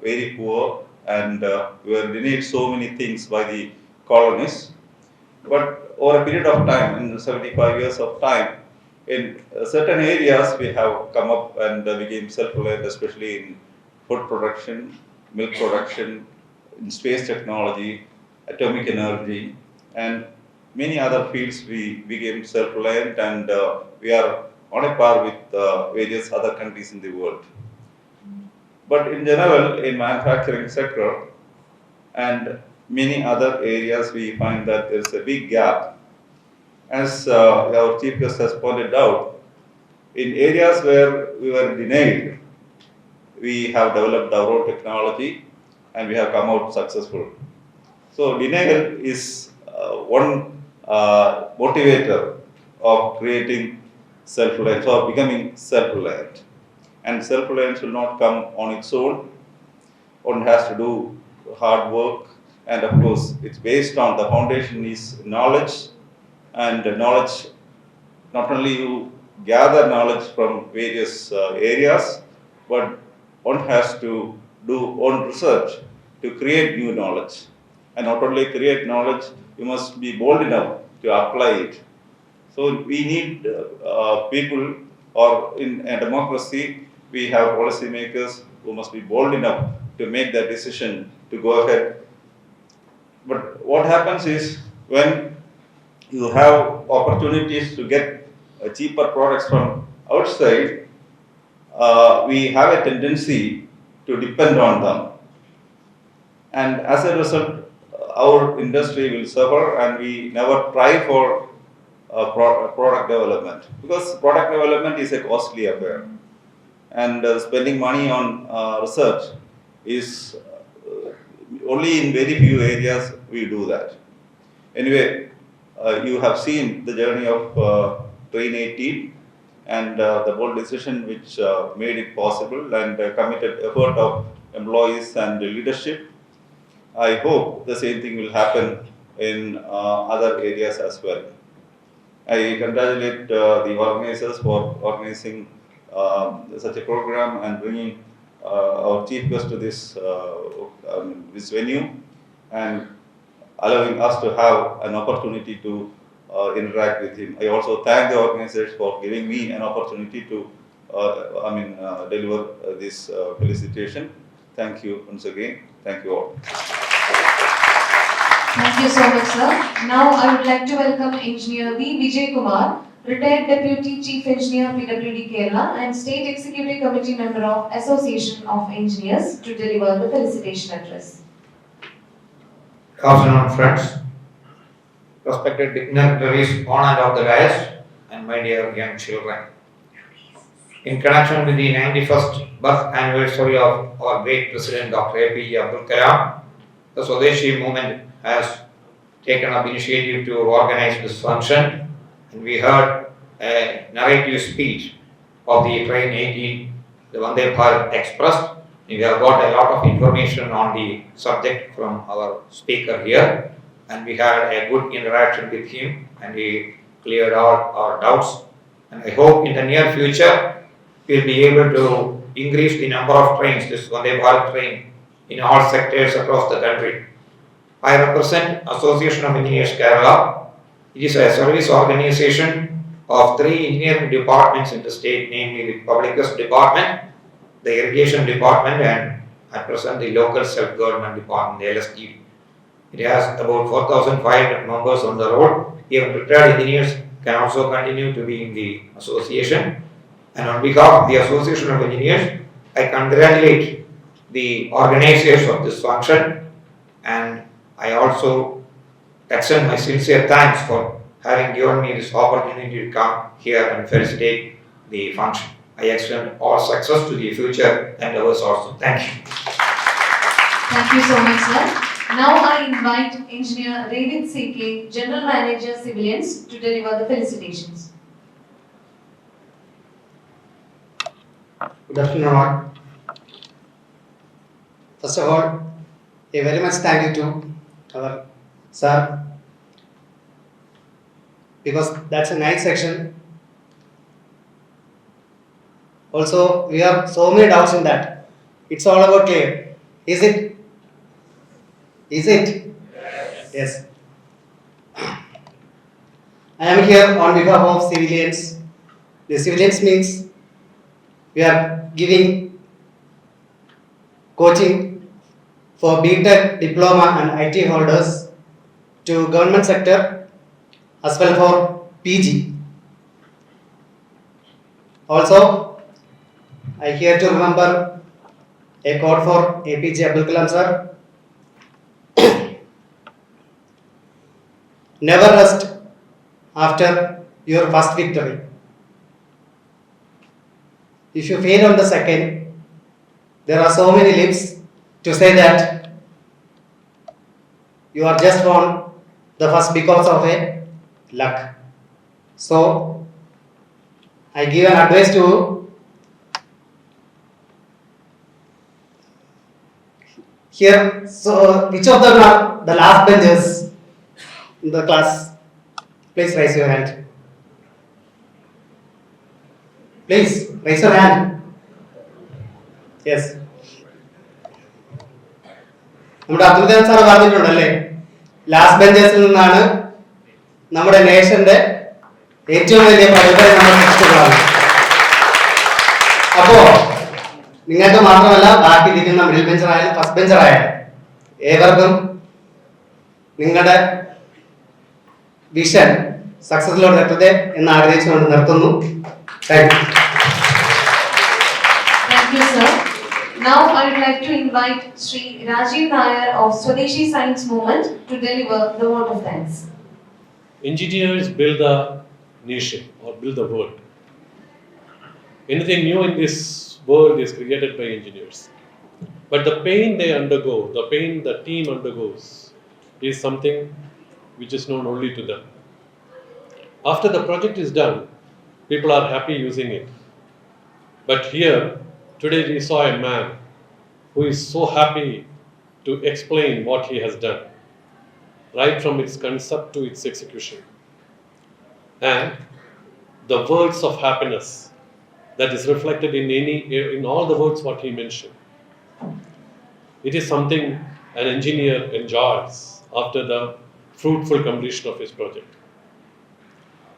very poor, and we were denied so many things by the colonists. But over a period of time, in 75 years of time, in certain areas we have come up and became self-reliant, especially in food production, milk production, in space technology, atomic energy, and many other fields we became self-reliant, and we are on a par with various other countries in the world. But in general, in manufacturing sector and many other areas, we find that there is a big gap. As our chief guest has pointed out, in areas where we were denied, we have developed our own technology and we have come out successful. So denial is one motivator of creating self-reliance or becoming self-reliant. And self-reliance will not come on its own. One has to do hard work, and of course it's based on the foundation is knowledge, and knowledge, not only you gather knowledge from various areas, but one has to do own research to create new knowledge. And not only create knowledge, you must be bold enough to apply it. So we need people, or in a democracy, we have policymakers who must be bold enough to make that decision to go ahead. But what happens is, when you have opportunities to get cheaper products from outside, we have a tendency to depend on them. And as a result, our industry will suffer, and we never try for product development, because product development is a costly affair, and spending money on research is only in very few areas we do that. Anyway, you have seen the journey of Train 18 and the bold decision which made it possible, and committed effort of employees and leadership. I hope the same thing will happen in other areas as well. I congratulate the organizers for organizing such a program and bringing our chief guest to this venue, and allowing us to have an opportunity to interact with him. I also thank the organizers for giving me an opportunity to deliver this felicitation. Thank you once again. Thank you all. Thank you so much, sir. Now I would like to welcome Engineer V. Vijay Kumar, retired Deputy Chief Engineer, PWD Kerala, and State Executive Committee member of Association of Engineers, to deliver the felicitation address. Good afternoon, friends, respected dignitaries on and off the dais, and my dear young children. In connection with the 91st birth anniversary of our great President Dr APJ Abdul Kalam, the Swadeshi movement has taken up initiative to organize this function, and we heard a narrative speech of the Train 18, the Vande Bharat Express. We have got a lot of information on the subject from our speaker here, and we had a good interaction with him, and he cleared all our doubts. And I hope in the near future we will be able to increase the number of trains, this Vande Bharat train, in all sectors across the country. I represent Association of Engineers Kerala. It is a service organization of 3 engineering departments in the state, namely the Public Works Department, the Irrigation Department, and at present the Local Self-Government Department, the LSTD. It has about 4,500 members on the road. Even retired engineers can also continue to be in the association. And on behalf of the Association of Engineers, I congratulate the organizers of this function, and I also extend my sincere thanks for having given me this opportunity to come here and felicitate the function. I extend all success to the future endeavors also. Thank you. Thank you so much, sir. Now I invite Engineer Retd, General Manager, Civilianz, to deliver the felicitations. Good afternoon all. First of all, a very much thank you to our sir, because that's a nice section. Also, we have so many doubts in that. It's all about clear. Is it? Is it? Yes. I am here on behalf of Civilianz. The Civilianz means we are giving coaching for BTech diploma and IT holders to government sector as well for PG. Also, I here to remember a quote for APJ Abdul Kalam sir. Never rest after your first victory. If you fail on the second, there are so many lips to say that you are just won the first because of a luck. So, I give an advice to here. So, which of them are the last benches in the class? Please raise your hand. Please raise your hand. Yes. നമ്മുടെ Abdul Kalam sir പറഞ്ഞിട്ടുണ്ടല്ലേ, last ബെഞ്ചേഴ്സിൽ നിന്നാണ് നമ്മുടെ നേഷന്റെ ഏറ്റവും വലിയ പദവി നമ്മൾ സൃഷ്ടിക്കുന്നത്. അപ്പോ നിങ്ങൾക്ക് മാത്രമല്ല ബാക്കി ഇരിക്കുന്ന മിഡിൽ ബെഞ്ചർ ആയാലും ഫസ്റ്റ് ബെഞ്ചർ ആയാലും ഏവർക്കും നിങ്ങളുടെ വിഷൻ സക്സസിലോട്ട് എത്തട്ടെ എന്ന് ആഗ്രഹിച്ചുകൊണ്ട് നിർത്തുന്നു. Thank you. Thank you, sir. Now I would like to invite Shri Rajiv Nair of Swadeshi Science Movement to deliver the vote of thanks. Engineers build the nation or build the world. Anything new in this world is created by engineers. But the pain they undergo, the pain the team undergoes, is something which is known only to them. After the project is done, people are happy using it. But here, today we saw a man who is so happy to explain what he has done, right from its concept to its execution. And the words of happiness that is reflected in all the words what he mentioned. It is something an engineer enjoys after the fruitful completion of his project.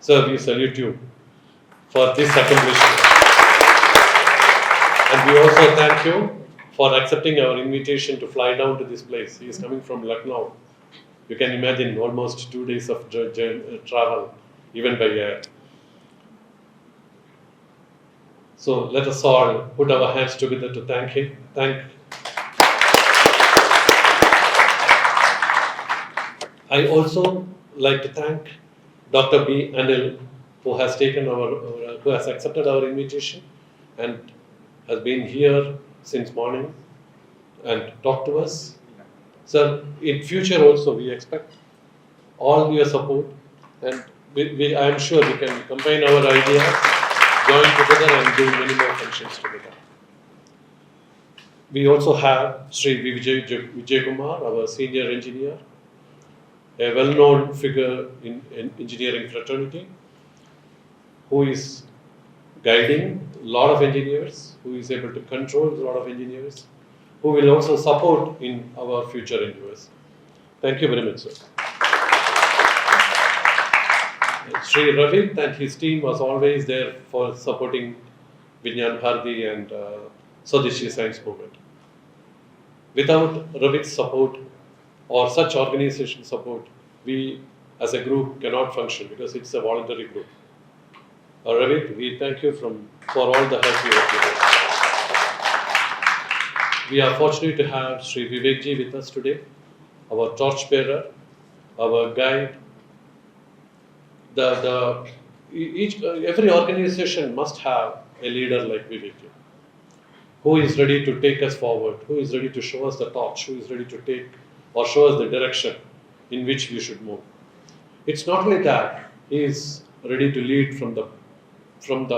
Sir, we salute you for this accomplishment. And we also thank you for accepting our invitation to fly down to this place. He is coming from Lucknow. You can imagine almost 2 days of travel, even by air. So let us all put our hands together to thank him. I also like to thank Dr. B. Anil, who has accepted our invitation and has been here since morning and talked to us. Sir, in future also we expect all your support, and I am sure we can combine our ideas, join together and do many more functions together. We also have Shri Vijay Kumar, our senior engineer, a well-known figure in engineering fraternity, who is guiding a lot of engineers, who is able to control a lot of engineers, who will also support in our future endeavors. Thank you very much, sir. Shri Ravi and his team was always there for supporting Vijnana, Bharati and Swadeshi Science Movement. Without Ravi's support or such organization support, we as a group cannot function because it's a voluntary group. Ravi, we thank you for all the help you have given. We are fortunate to have Shri Vivekji with us today, our torchbearer, our guide. Every organization must have a leader like Vivekji. who is ready to take us forward, who is ready to show us the torch, who is ready to take or show us the direction in which we should move. It's not only that, he is ready to lead from the front.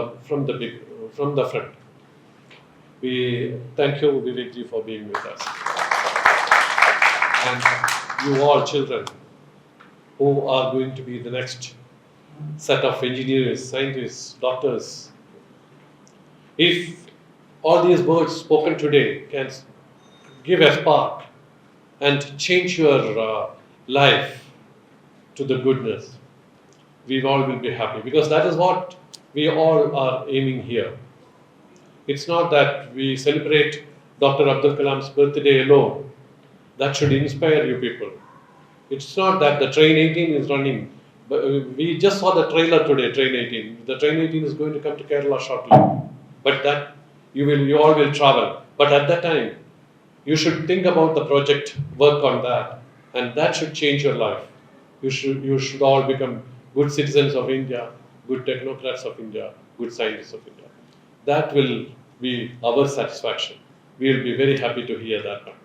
We thank you, Vivekji, for being with us. And you all children who are going to be the next set of engineers, scientists, doctors. If all these words spoken today can give a spark and change your life to the goodness, we all will be happy, because that is what we all are aiming here. It's not that we celebrate Dr. Abdul Kalam's birthday alone. That should inspire you people. It's not that the Train 18 is running. But we just saw the trailer today, Train 18. The Train 18 is going to come to Kerala shortly. But that you all will travel. But at that time, you should think about the project, work on that, and that should change your life. You should all become good citizens of India, good technocrats of India, good scientists of India. That will be our satisfaction. We will be very happy to hear that one.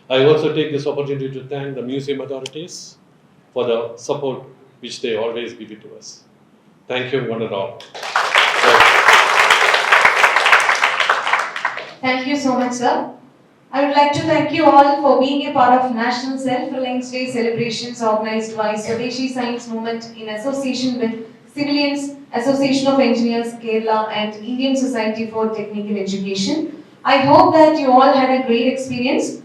I also take this opportunity to thank the museum authorities for the support which they always give it to us. Thank you, one and all. Thank you so much, sir. I would like to thank you all for being a part of National Self Reliance Day celebrations organized by Swadeshi Science Movement in association with Civilianz, Association of Engineers, Kerala, and Indian Society for Technical Education. I hope that you all had a great experience.